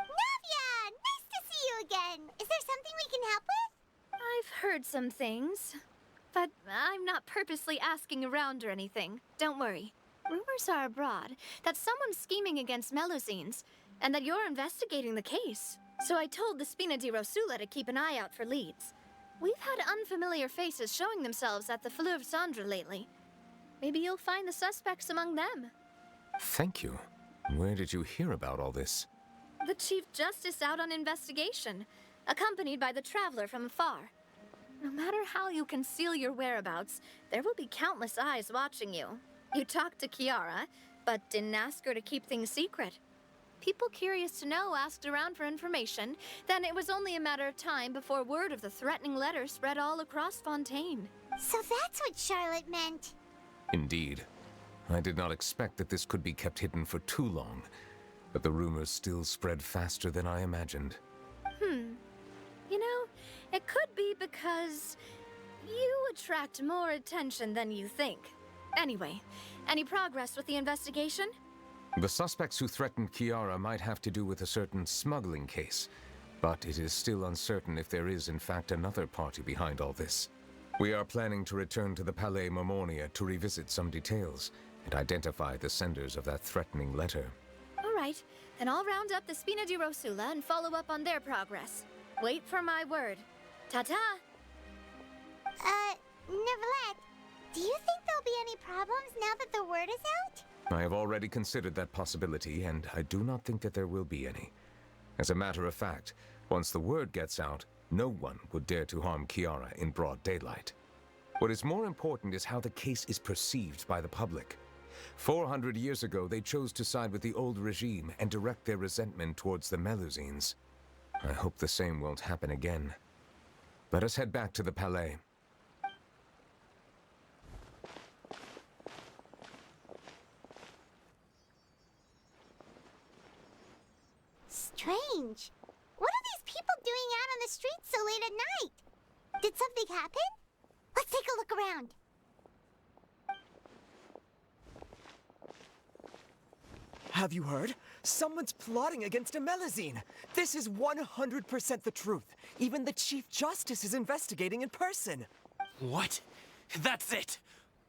Navia! Nice to see you again! Is there something we can help with? I've heard some things, but I'm not purposely asking around or anything. Don't worry. Rumors are abroad that someone's scheming against Melusines, and that you're investigating the case. So I told the Spina di Rosula to keep an eye out for leads. We've had unfamiliar faces showing themselves at the Fleuve Cendre lately. Maybe you'll find the suspects among them. Thank you. Where did you hear about all this? The Chief Justice out on investigation, accompanied by the Traveler from afar. No matter how you conceal your whereabouts, there will be countless eyes watching you. You talked to Kiara, but didn't ask her to keep things secret. People curious to know asked around for information, then it was only a matter of time before word of the threatening letter spread all across Fontaine. So that's what Charlotte meant. Indeed. I did not expect that this could be kept hidden for too long, but the rumors still spread faster than I imagined. You know, it could be because you attract more attention than you think. Anyway, any progress with the investigation? The suspects who threatened Kiara might have to do with a certain smuggling case, but it is still uncertain if there is in fact another party behind all this. We are planning to return to the Palais Mermonia to revisit some details and identify the senders of that threatening letter. All right, then I'll round up the Spina di Rosula and follow up on their progress. Wait for my word. Ta-ta! Neverlet, do you think there'll be any problems now that the word is out? I have already considered that possibility, and I do not think that there will be any. As a matter of fact, once the word gets out, no one would dare to harm Kiara in broad daylight. What is more important is how the case is perceived by the public. 400 years ago, they chose to side with the old regime and direct their resentment towards the Melusines. I hope the same won't happen again. Let us head back to the Palais. Strange. What are these people doing out on the streets so late at night? Did something happen? Let's take a look around. Have you heard? Someone's plotting against a Melusine. This is 100% the truth. Even the Chief Justice is investigating in person. What? That's it!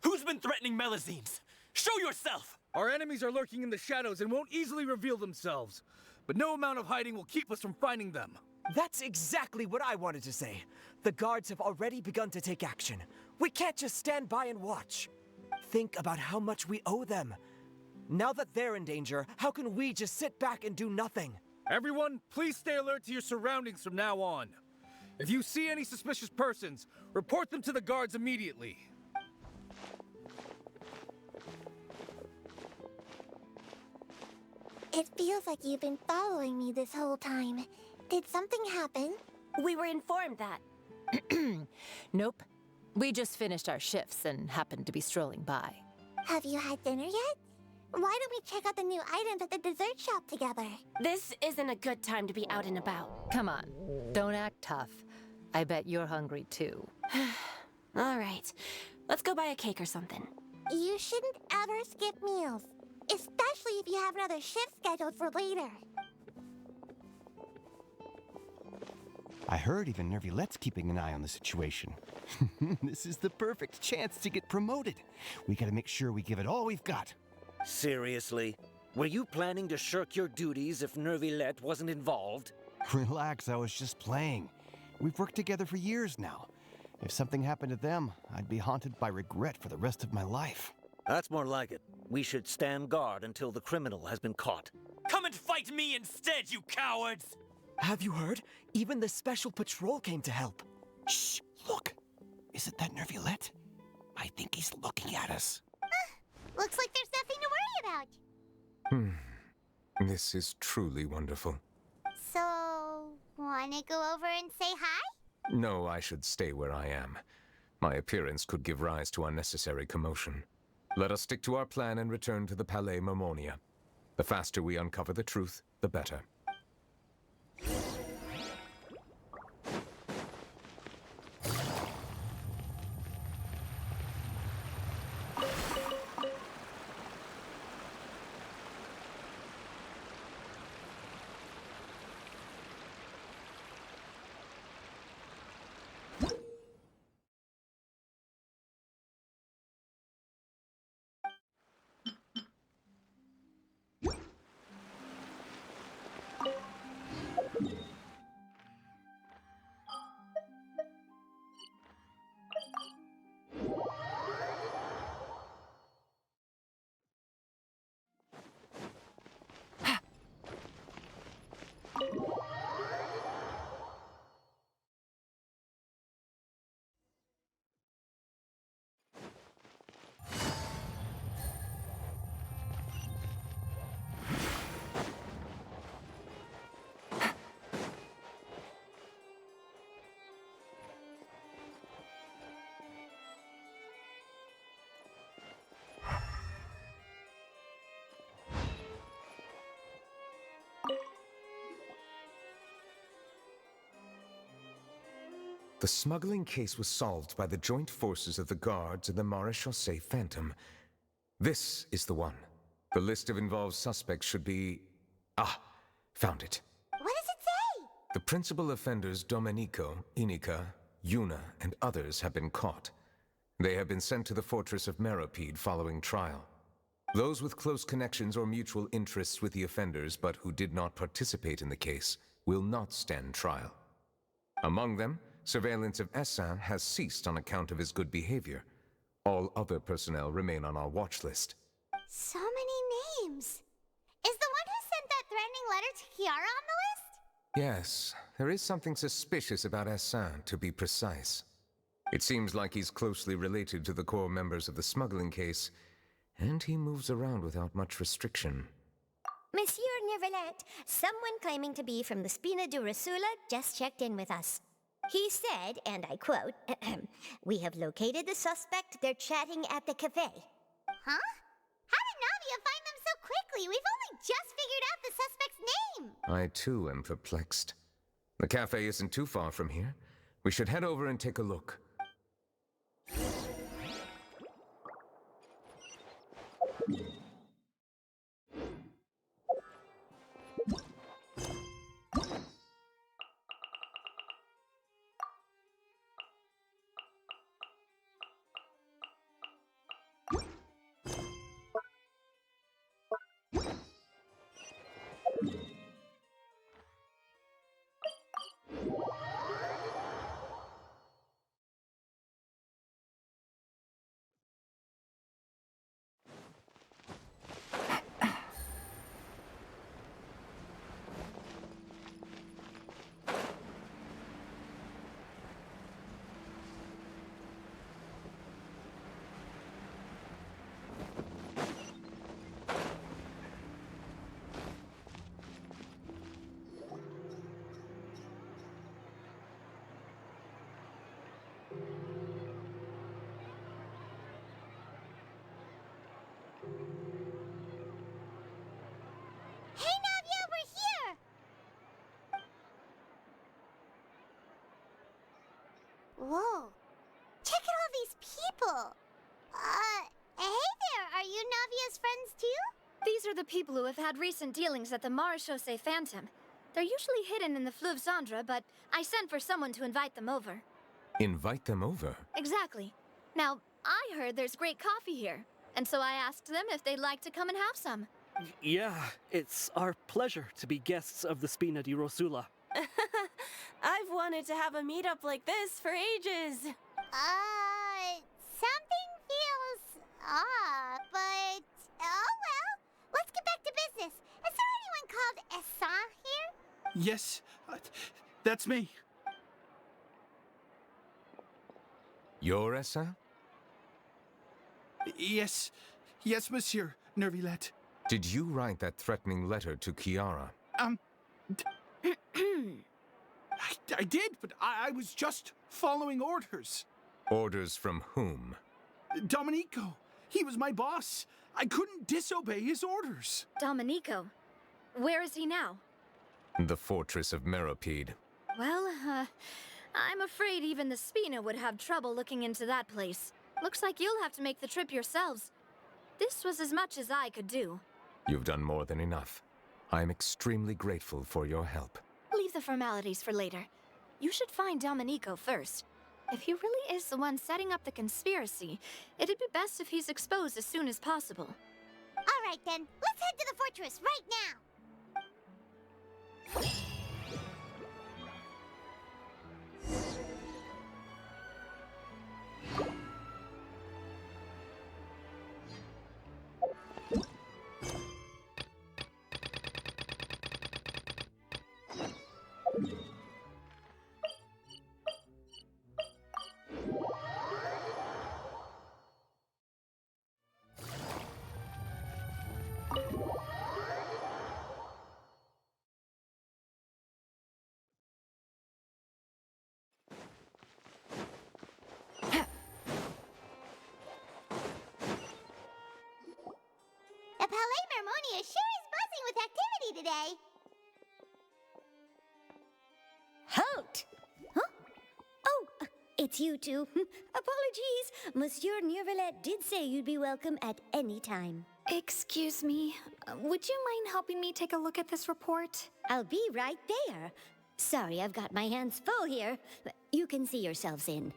Who's been threatening Melusines? Show yourself! Our enemies are lurking in the shadows and won't easily reveal themselves. But no amount of hiding will keep us from finding them. That's exactly what I wanted to say. The guards have already begun to take action. We can't just stand by and watch. Think about how much we owe them. Now that they're in danger, how can we just sit back and do nothing? Everyone, please stay alert to your surroundings from now on. If you see any suspicious persons, report them to the guards immediately. It feels like you've been following me this whole time. Did something happen? We were informed that. Nope. We just finished our shifts and happened to be strolling by. Have you had dinner yet? Why don't we check out the new items at the dessert shop together? This isn't a good time to be out and about. Come on, don't act tough. I bet you're hungry too. All right, let's go buy a cake or something. You shouldn't ever skip meals, especially if you have another shift scheduled for later. I heard even Nervilette's keeping an eye on the situation. This is the perfect chance to get promoted. We gotta make sure we give it all we've got. Seriously? Were you planning to shirk your duties if Nervilette wasn't involved? Relax, I was just playing. We've worked together for years now. If something happened to them, I'd be haunted by regret for the rest of my life. That's more like it. We should stand guard until the criminal has been caught. Come and fight me instead, you cowards! Have you heard? Even the Special Patrol came to help. Shh! Look! Isn't that Nervilette? I think he's looking at us. Looks like there's nothing to worry about. This is truly wonderful. So, wanna go over and say hi? No, I should stay where I am. My appearance could give rise to unnecessary commotion. Let us stick to our plan and return to the Palais Mermonia. The faster we uncover the truth, the better. The smuggling case was solved by the joint forces of the guards and the Maréchaussée Phantom. This is the one. The list of involved suspects should be... Ah, found it. What does it say? The principal offenders Domenico, Inica, Yuna, and others have been caught. They have been sent to the fortress of Meropide following trial. Those with close connections or mutual interests with the offenders but who did not participate in the case will not stand trial. Among them, surveillance of Essin has ceased on account of his good behavior. All other personnel remain on our watch list. So many names. Is the one who sent that threatening letter to Kiara on the list? Yes, there is something suspicious about Essin, to be precise. It seems like he's closely related to the core members of the smuggling case, and he moves around without much restriction. Monsieur Nervilette, someone claiming to be from the Spina Durasula just checked in with us. He said, and I quote, "We have located the suspect. They're chatting at the cafe." Huh? How did Navia find them so quickly? We've only just figured out the suspect's name. I too am perplexed. The cafe isn't too far from here. We should head over and take a look. Hey, Navia, we're here! Whoa. Check out all these people. Hey there, are you Navia's friends too? These are the people who have had recent dealings at the Maréchaussée Phantom. They're usually hidden in the Fleuve Cendre, but I sent for someone to invite them over. Invite them over? Exactly. Now, I heard there's great coffee here, and so I asked them if they'd like to come and have some. Yeah, it's our pleasure to be guests of the Spina di Rosula. I've wanted to have a meetup like this for ages. Something feels off, but oh well. Let's get back to business. Is there anyone called Essin here? Yes, that's me. Your essay? Yes, monsieur, Nervilette. Did you write that threatening letter to Kiara? I did, but I was just following orders. Orders from whom? Domenico. He was my boss. I couldn't disobey his orders. Domenico? Where is he now? The fortress of Meropide. Well, I'm afraid even the Spina would have trouble looking into that place. Looks like you'll have to make the trip yourselves. This was as much as I could do. You've done more than enough. I am extremely grateful for your help. Leave the formalities for later. You should find Domenico first. If he really is the one setting up the conspiracy, it'd be best if he's exposed as soon as possible. All right then, let's head to the fortress right now. The Palais Mermonia sure is buzzing with activity today. Halt! Huh? Oh, it's you two. Apologies. Monsieur Nervilette did say you'd be welcome at any time. Excuse me, would you mind helping me take a look at this report? I'll be right there. Sorry, I've got my hands full here. You can see yourselves in.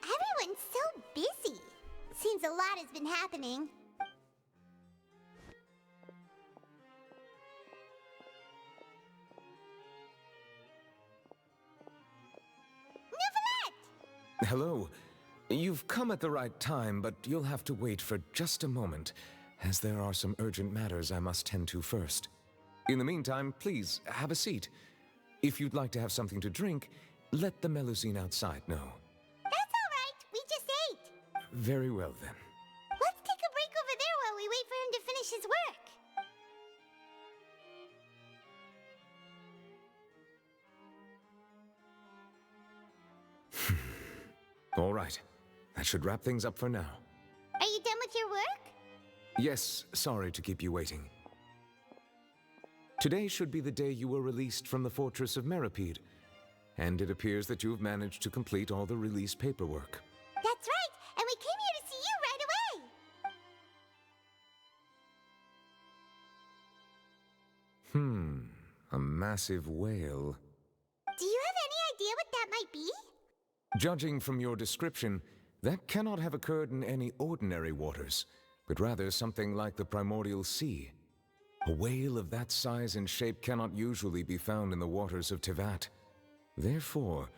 Everyone's so busy. Seems a lot has been happening. Hello. You've come at the right time, but you'll have to wait for just a moment, as there are some urgent matters I must tend to first. In the meantime, please, have a seat. If you'd like to have something to drink, let the Melusine outside know. That's all right. We just ate. Very well, then. Let's take a break over there while we wait for him to finish his work. All right. That should wrap things up for now. Are you done with your work? Yes, sorry to keep you waiting. Today should be the day you were released from the Fortress of Meropide, and it appears that you've managed to complete all the release paperwork. That's right, and we came here to see you right away. A massive whale. Do you have any idea what that might be? Judging from your description, that cannot have occurred in any ordinary waters, but rather something like the primordial sea. A whale of that size and shape cannot usually be found in the waters of Tevat. Therefore,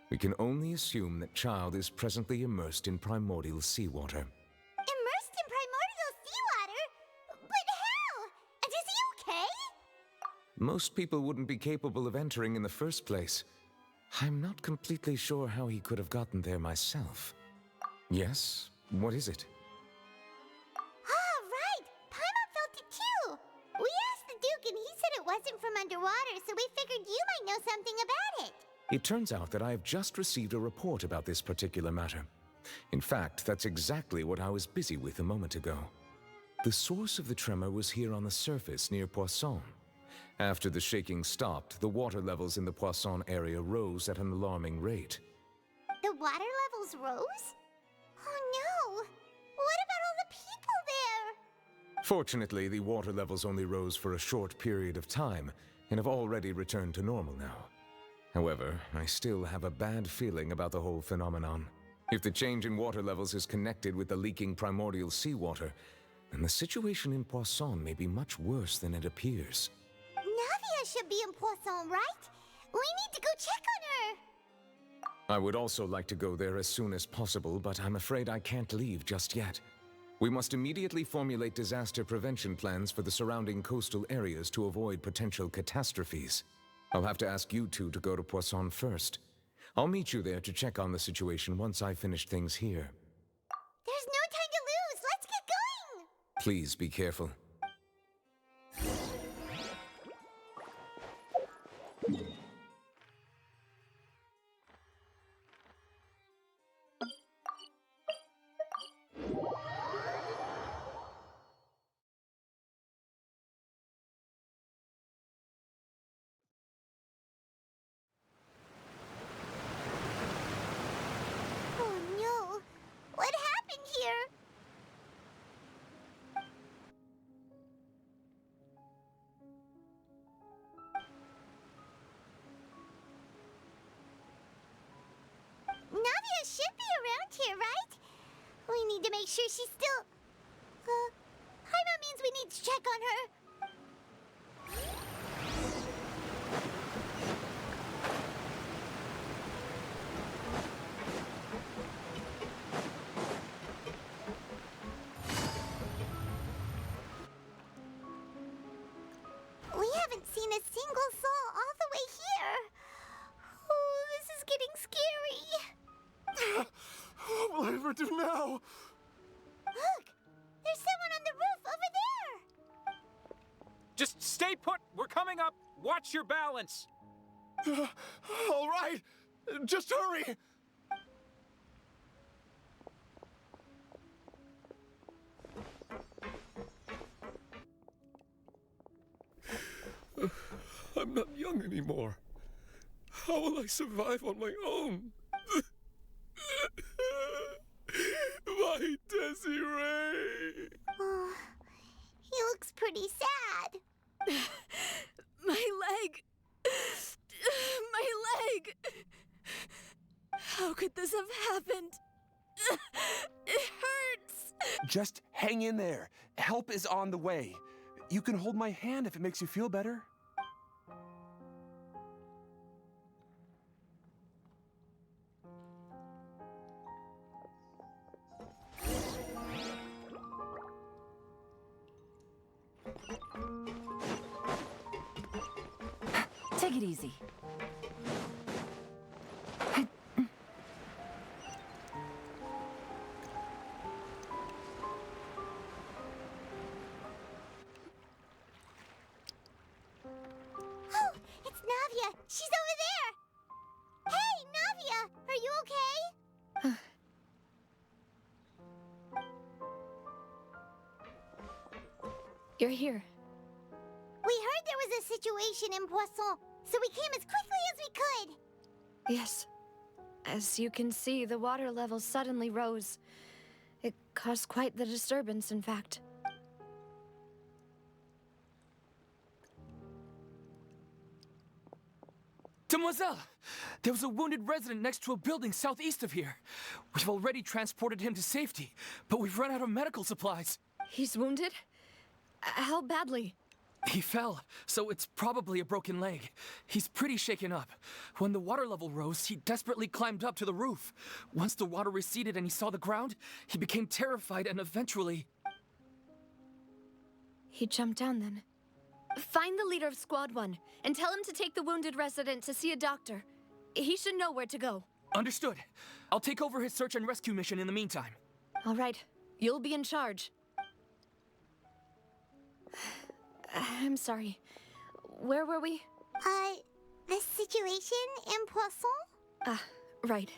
we can only assume that Child is presently immersed in primordial seawater. Immersed in primordial seawater? But how? And is he okay? Most people wouldn't be capable of entering in the first place. I'm not completely sure how he could have gotten there myself. Yes? What is it? Ah, right! Paimon felt it too! We asked the Duke and he said it wasn't from underwater, so we figured you might know something about it. It turns out that I have just received a report about this particular matter. In fact, that's exactly what I was busy with a moment ago. The source of the tremor was here on the surface near Poisson. After the shaking stopped, the water levels in the Poisson area rose at an alarming rate. The water levels rose? Oh no! What about all the people there? Fortunately, the water levels only rose for a short period of time and have already returned to normal now. However, I still have a bad feeling about the whole phenomenon. If the change in water levels is connected with the leaking primordial seawater, then the situation in Poisson may be much worse than it appears. Navia should be in Poisson, right? We need to go check on her! I would also like to go there as soon as possible, but I'm afraid I can't leave just yet. We must immediately formulate disaster prevention plans for the surrounding coastal areas to avoid potential catastrophes. I'll have to ask you two to go to Poisson first. I'll meet you there to check on the situation once I finish things here. There's no time to lose. Let's get going. Please be careful. Oh no. What happened here? Navia should be around here, right? We need to make sure she's still... Paimon means we need to check on her. We haven't seen a single soul all the way here. Oh, this is getting scary. What will I ever do now? Look! There's someone on the roof over there! Just stay put. We're coming up. Watch your balance. All right. Just hurry. I'm not young anymore. How will I survive on my own? My Desiree! Oh, he looks pretty sad. My leg! My leg! How could this have happened? It hurts! Just hang in there. Help is on the way. You can hold my hand if it makes you feel better. Take it easy. Oh, it's Navia. She's over there. Hey, Navia, are you okay? You're here. We heard there was a situation in Poisson, so we came as quickly as we could. Yes. As you can see, the water level suddenly rose. It caused quite the disturbance, in fact. Demoiselle! There was a wounded resident next to a building southeast of here. We've already transported him to safety, but we've run out of medical supplies. He's wounded? How badly? He fell, so it's probably a broken leg. He's pretty shaken up. When the water level rose, he desperately climbed up to the roof. Once the water receded and he saw the ground, he became terrified and eventually... He jumped down then. Find the leader of Squad 1 and tell him to take the wounded resident to see a doctor. He should know where to go. Understood. I'll take over his search and rescue mission in the meantime. All right. You'll be in charge. I'm sorry. Where were we? The situation in Poisson? Right.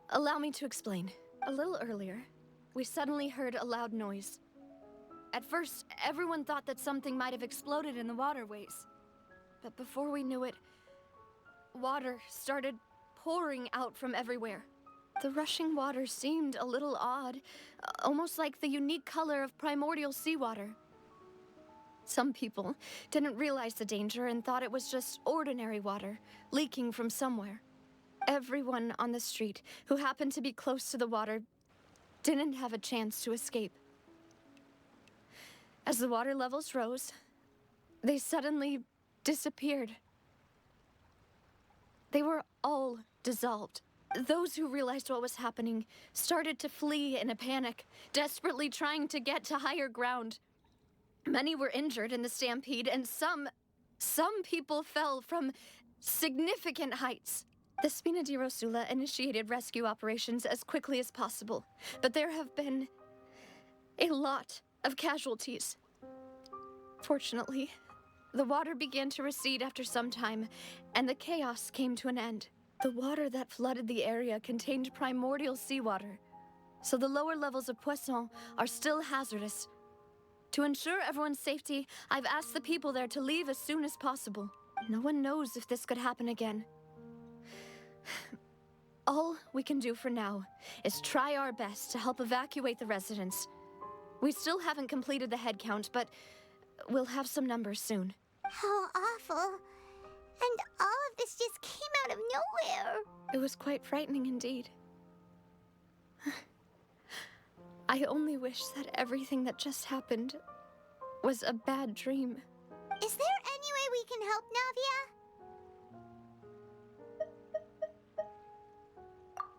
Allow me to explain. A little earlier, we suddenly heard a loud noise. At first, everyone thought that something might have exploded in the waterways. But before we knew it, water started pouring out from everywhere. The rushing water seemed a little odd, almost like the unique color of primordial seawater. Some people didn't realize the danger and thought it was just ordinary water leaking from somewhere. Everyone on the street who happened to be close to the water didn't have a chance to escape. As the water levels rose, they suddenly disappeared. They were all dissolved. Those who realized what was happening started to flee in a panic, desperately trying to get to higher ground. Many were injured in the stampede, and some people fell from significant heights. The Spina di Rosula initiated rescue operations as quickly as possible, but there have been a lot of casualties. Fortunately, the water began to recede after some time, and the chaos came to an end. The water that flooded the area contained primordial seawater, so the lower levels of Poisson are still hazardous. To ensure everyone's safety, I've asked the people there to leave as soon as possible. No one knows if this could happen again. All we can do for now is try our best to help evacuate the residents. We still haven't completed the head count, but we'll have some numbers soon. How awful. And all of this just came out of nowhere. It was quite frightening indeed. I only wish that everything that just happened was a bad dream. Is there any way we can help, Navia?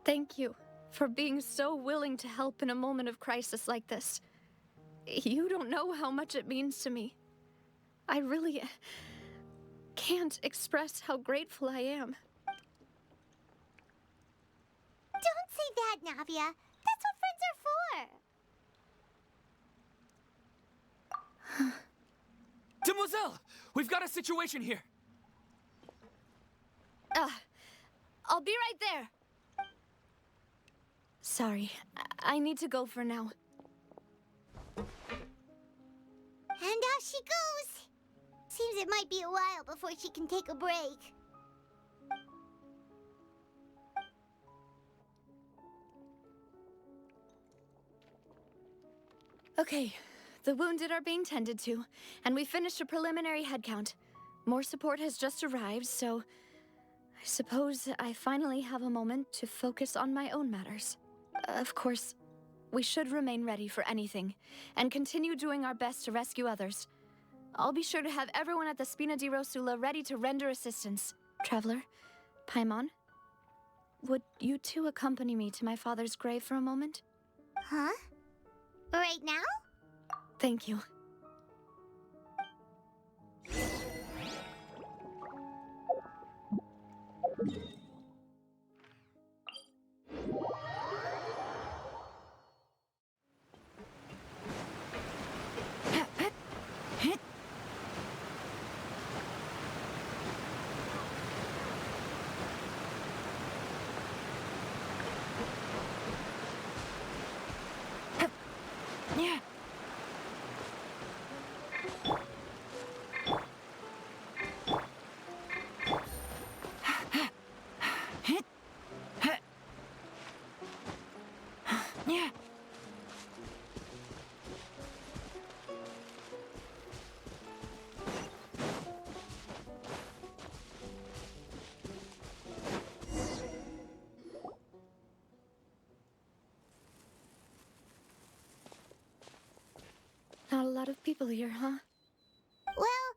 Thank you for being so willing to help in a moment of crisis like this. You don't know how much it means to me. I really can't express how grateful I am. Don't say that, Navia. That's what friends are for. Demoiselle! We've got a situation here! I'll be right there. Sorry, I need to go for now. And off she goes. Seems it might be a while before she can take a break. Okay, the wounded are being tended to, and we finished a preliminary head count. More support has just arrived, so I suppose I finally have a moment to focus on my own matters. Of course, we should remain ready for anything, and continue doing our best to rescue others. I'll be sure to have everyone at the Spina di Rosula ready to render assistance. Traveler, Paimon, would you two accompany me to my father's grave for a moment? Huh? Right now? Thank you. Yeah. Yeah. Not a lot of people here, huh? Well,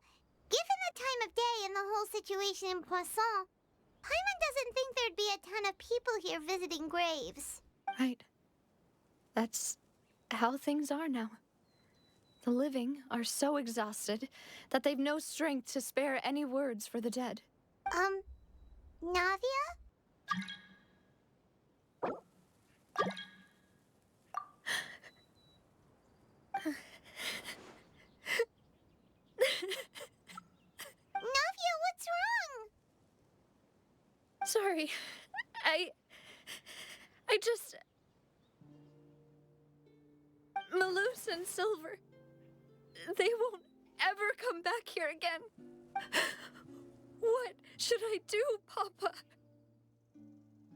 given the time of day and the whole situation in Poisson, Paimon doesn't think there'd be a ton of people here visiting graves. Right. That's how things are now. The living are so exhausted that they've no strength to spare any words for the dead. Navia? Navia, what's wrong? Sorry. I just... Malus and Silver, they won't ever come back here again. What should I do, Papa?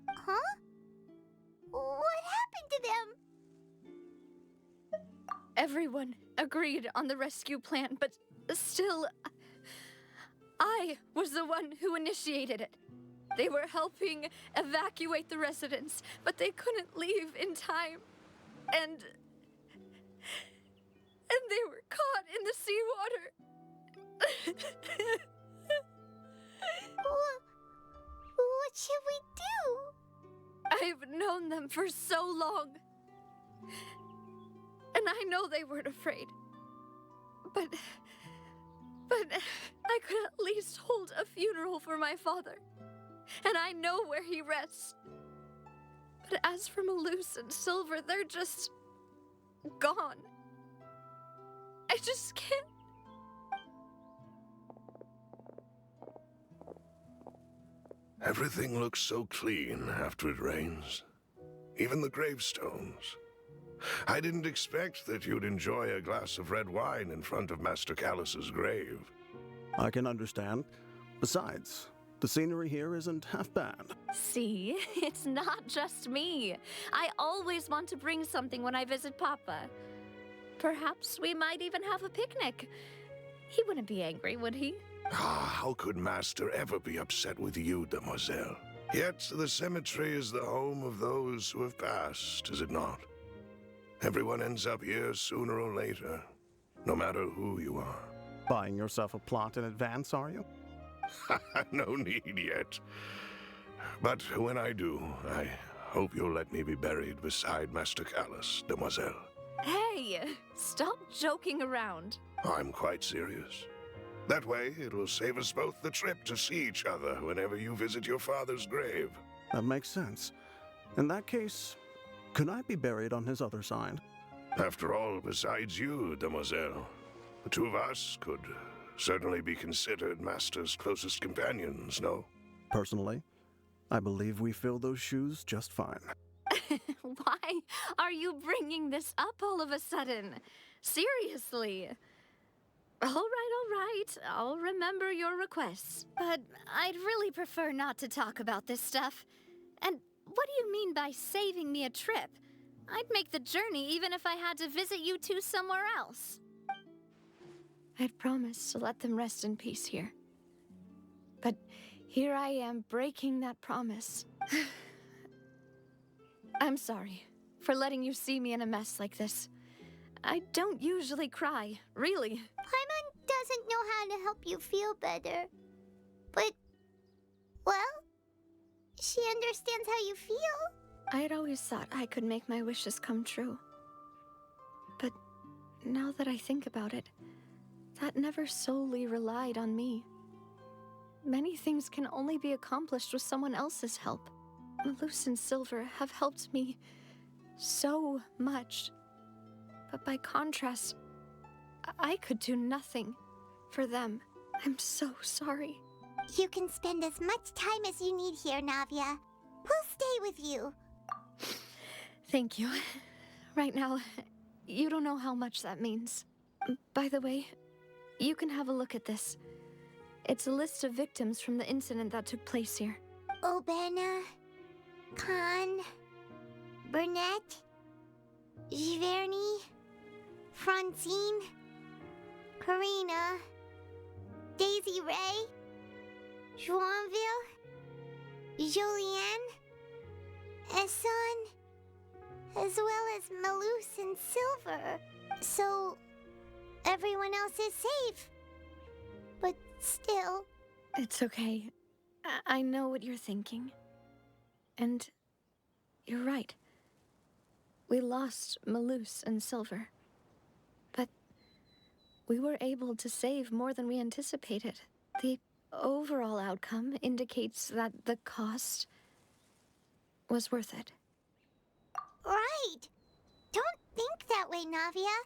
Huh? What happened to them? Everyone agreed on the rescue plan, but still, I was the one who initiated it. They were helping evacuate the residents, but they couldn't leave in time. And they were caught in the seawater. What should we do? I've known them for so long. And I know they weren't afraid. But I could at least hold a funeral for my father. and I know where he rests. But as for Malus and Silver, they're just gone. I just can't. Everything looks so clean after it rains. Even the gravestones. I didn't expect that you'd enjoy a glass of red wine in front of Master Callus's grave. I can understand. Besides, the scenery here isn't half bad. See, it's not just me. I always want to bring something when I visit Papa. Perhaps we might even have a picnic. He wouldn't be angry, would he? Ah, how could Master ever be upset with you, Demoiselle? Yet the cemetery is the home of those who have passed, is it not? Everyone ends up here sooner or later, no matter who you are. Buying yourself a plot in advance, are you? No need yet. But when I do, I hope you'll let me be buried beside Master Callus, Demoiselle. Hey, stop joking around. I'm quite serious. That way, it'll save us both the trip to see each other whenever you visit your father's grave. That makes sense. In that case, could I be buried on his other side? After all, besides you, Demoiselle, the two of us could certainly be considered Master's closest companions, no? Personally, I believe we fill those shoes just fine. Why are you bringing this up all of a sudden? Seriously. All right. I'll remember your requests. But I'd really prefer not to talk about this stuff. And what do you mean by saving me a trip? I'd make the journey even if I had to visit you two somewhere else. I'd promised to let them rest in peace here. But here I am breaking that promise. I'm sorry for letting you see me in a mess like this. I don't usually cry, really. Paimon doesn't know how to help you feel better. But, well, she understands how you feel. I'd always thought I could make my wishes come true. But now that I think about it, that never solely relied on me. Many things can only be accomplished with someone else's help. Malus and Silver have helped me so much. But by contrast, I could do nothing for them. I'm so sorry. You can spend as much time as you need here, Navia. We'll stay with you. Thank you. Right now, you don't know how much that means. By the way, you can have a look at this. It's a list of victims from the incident that took place here. Obena, Khan, Burnett, Giverny, Francine, Karina, Daisy Ray, Joinville, Jolienne, Esson, as well as Malus and Silver. So, everyone else is safe. But still... It's okay. I know what you're thinking. And you're right. We lost Malus and Silver. But we were able to save more than we anticipated. The overall outcome indicates that the cost was worth it. Right! Don't think that way, Navia.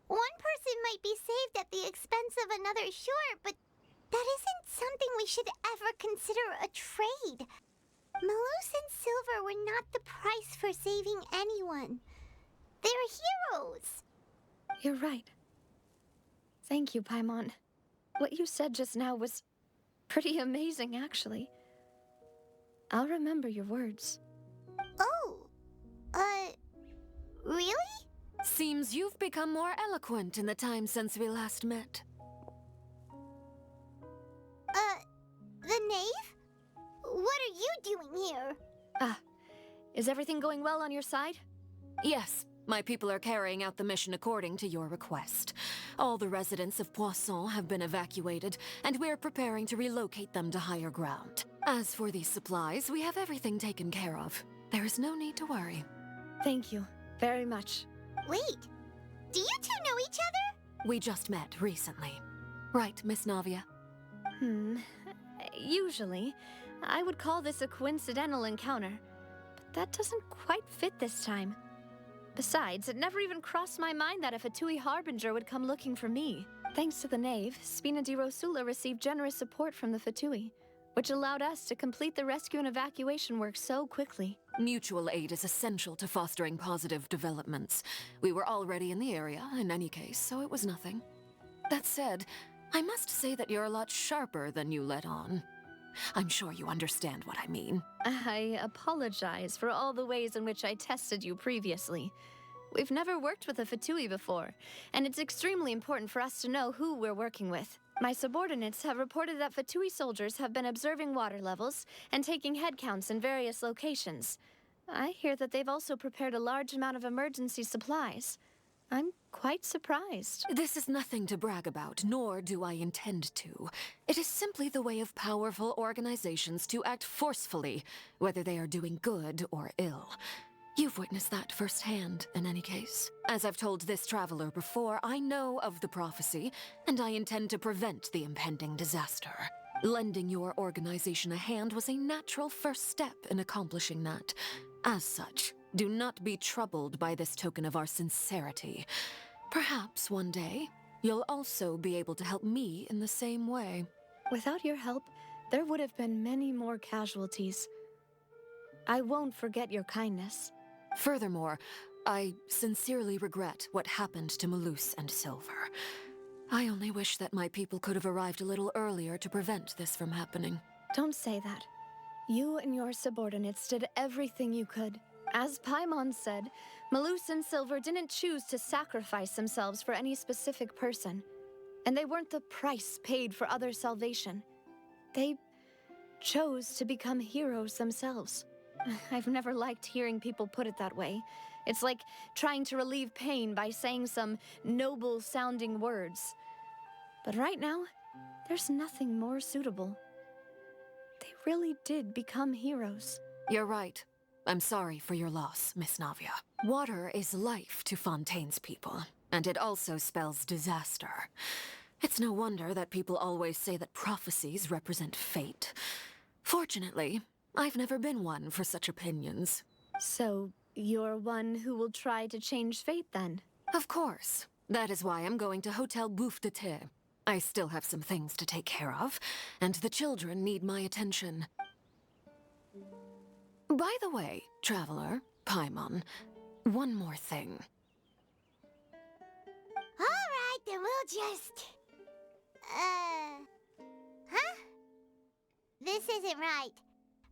One person might be saved at the expense of another, sure, but that isn't something we should ever consider a trade. Malus and Silver were not the price for saving anyone. They're heroes. You're right. Thank you, Paimon. What you said just now was pretty amazing, actually. I'll remember your words. Oh, really? Seems you've become more eloquent in the time since we last met. The knave? What are you doing here? Is everything going well on your side? Yes, my people are carrying out the mission according to your request. All the residents of Poisson have been evacuated, and we're preparing to relocate them to higher ground. As for these supplies, we have everything taken care of. There is no need to worry. Thank you very much. Wait, do you two know each other? We just met recently. Right, Miss Navia? Usually. I would call this a coincidental encounter, but that doesn't quite fit this time. Besides, it never even crossed my mind that a Fatui Harbinger would come looking for me. Thanks to the Knave, Spina di Rosula received generous support from the Fatui, which allowed us to complete the rescue and evacuation work so quickly. Mutual aid is essential to fostering positive developments. We were already in the area, in any case, so it was nothing. That said, I must say that you're a lot sharper than you let on. I'm sure you understand what I mean. I apologize for all the ways in which I tested you previously. We've never worked with a Fatui before, and it's extremely important for us to know who we're working with. My subordinates have reported that Fatui soldiers have been observing water levels and taking head counts in various locations. I hear that they've also prepared a large amount of emergency supplies. I'm quite surprised. This is nothing to brag about, nor do I intend to. It is simply the way of powerful organizations to act forcefully, whether they are doing good or ill. You've witnessed that firsthand, in any case. As I've told this traveler before, I know of the prophecy, and I intend to prevent the impending disaster. Lending your organization a hand was a natural first step in accomplishing that. As such, do not be troubled by this token of our sincerity. Perhaps one day, you'll also be able to help me in the same way. Without your help, there would have been many more casualties. I won't forget your kindness. Furthermore, I sincerely regret what happened to Malus and Silver. I only wish that my people could have arrived a little earlier to prevent this from happening. Don't say that. You and your subordinates did everything you could. As Paimon said, Malus and Silver didn't choose to sacrifice themselves for any specific person, and they weren't the price paid for other salvation. They chose to become heroes themselves. I've never liked hearing people put it that way. It's like trying to relieve pain by saying some noble-sounding words. But right now, there's nothing more suitable. They really did become heroes. You're right. I'm sorry for your loss, Miss Navia. Water is life to Fontaine's people, and it also spells disaster. It's no wonder that people always say that prophecies represent fate. Fortunately, I've never been one for such opinions. So, you're one who will try to change fate, then? Of course. That is why I'm going to Hotel Bouffe de Thé. I still have some things to take care of, and the children need my attention. By the way, Traveler, Paimon, one more thing. All right, then we'll just... Huh? This isn't right.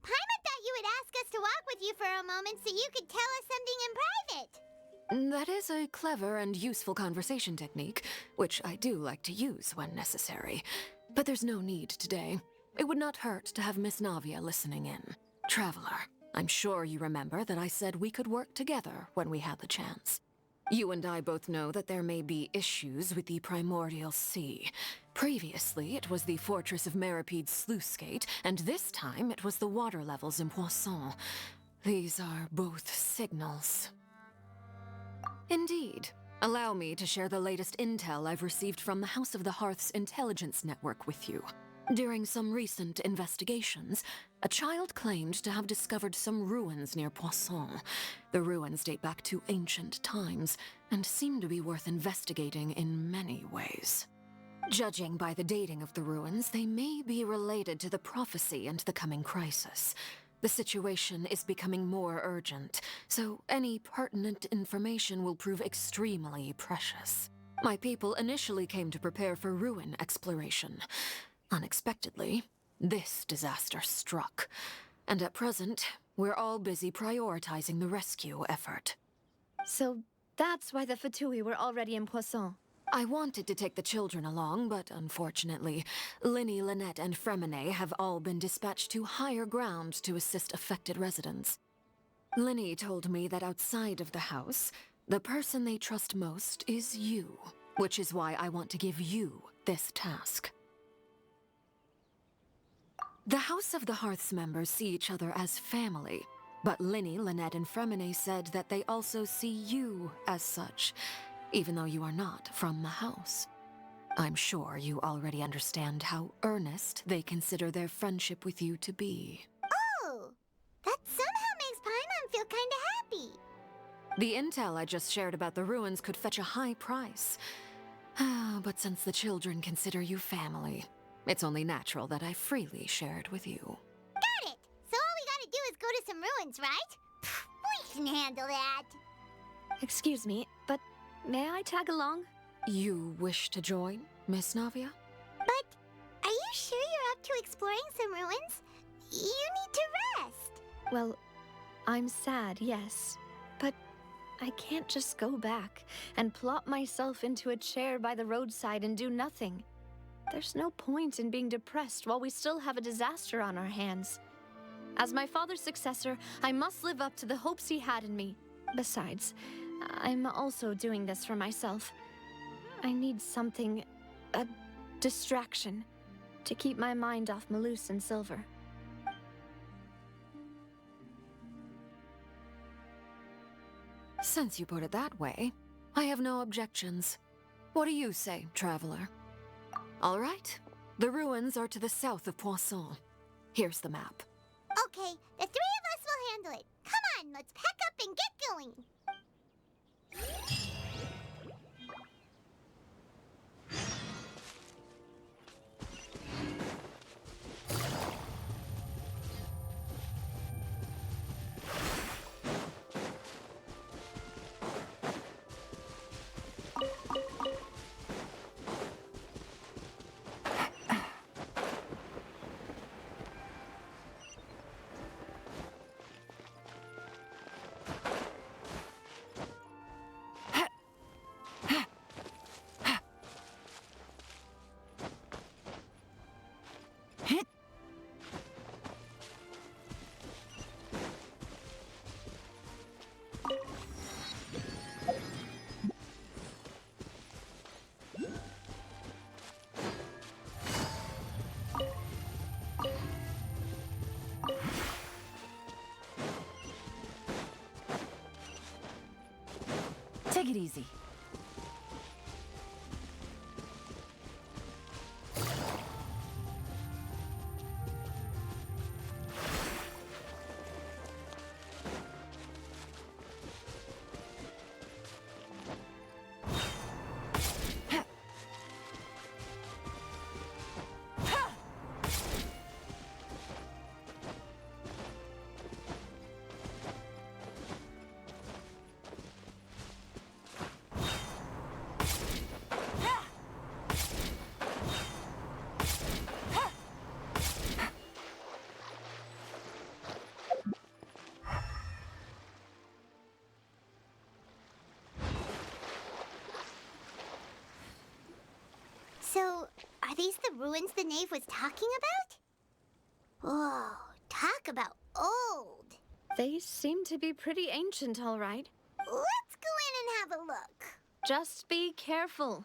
Paimon thought you would ask us to walk with you for a moment so you could tell us something in private. That is a clever and useful conversation technique, which I do like to use when necessary. But there's no need today. It would not hurt to have Miss Navia listening in. Traveler, I'm sure you remember that I said we could work together when we had the chance. You and I both know that there may be issues with the Primordial Sea. Previously, it was the Fortress of Meripede's sluice gate, and this time it was the water levels in Poisson. These are both signals. Indeed. Allow me to share the latest intel I've received from the House of the Hearth's intelligence network with you. During some recent investigations, a child claimed to have discovered some ruins near Poisson. The ruins date back to ancient times, and seem to be worth investigating in many ways. Judging by the dating of the ruins, they may be related to the prophecy and the coming crisis. The situation is becoming more urgent, so any pertinent information will prove extremely precious. My people initially came to prepare for ruin exploration. Unexpectedly, this disaster struck, and at present, we're all busy prioritizing the rescue effort. So that's why the Fatui were already in Poisson. I wanted to take the children along, but unfortunately, Linny, Lynette, and Fremine have all been dispatched to higher ground to assist affected residents. Linny told me that outside of the house, the person they trust most is you, which is why I want to give you this task. The House of the Hearth's members see each other as family, but Linny, Lynette, and Fremine said that they also see you as such, even though you are not from the house. I'm sure you already understand how earnest they consider their friendship with you to be. Oh, that somehow makes Paimon feel kinda happy. The intel I just shared about the ruins could fetch a high price. But since the children consider you family, it's only natural that I freely share it with you. Got it! So all we gotta do is go to some ruins, right? Pfft, we can handle that. Excuse me, but may I tag along? You wish to join, Miss Navia? But are you sure you're up to exploring some ruins? You need to rest. Well, I'm sad, yes. But I can't just go back and plop myself into a chair by the roadside and do nothing. There's no point in being depressed while we still have a disaster on our hands. As my father's successor, I must live up to the hopes he had in me. Besides, I'm also doing this for myself. I need something, a distraction, to keep my mind off Malus and Silver. Since you put it that way, I have no objections. What do you say, traveler? All right. The ruins are to the south of Poisson. Here's the map. Okay, the three of us will handle it. Come on, let's pack up and get going. Take it easy. So, are these the ruins the knave was talking about? Whoa, talk about old. They seem to be pretty ancient, all right. Let's go in and have a look. Just be careful.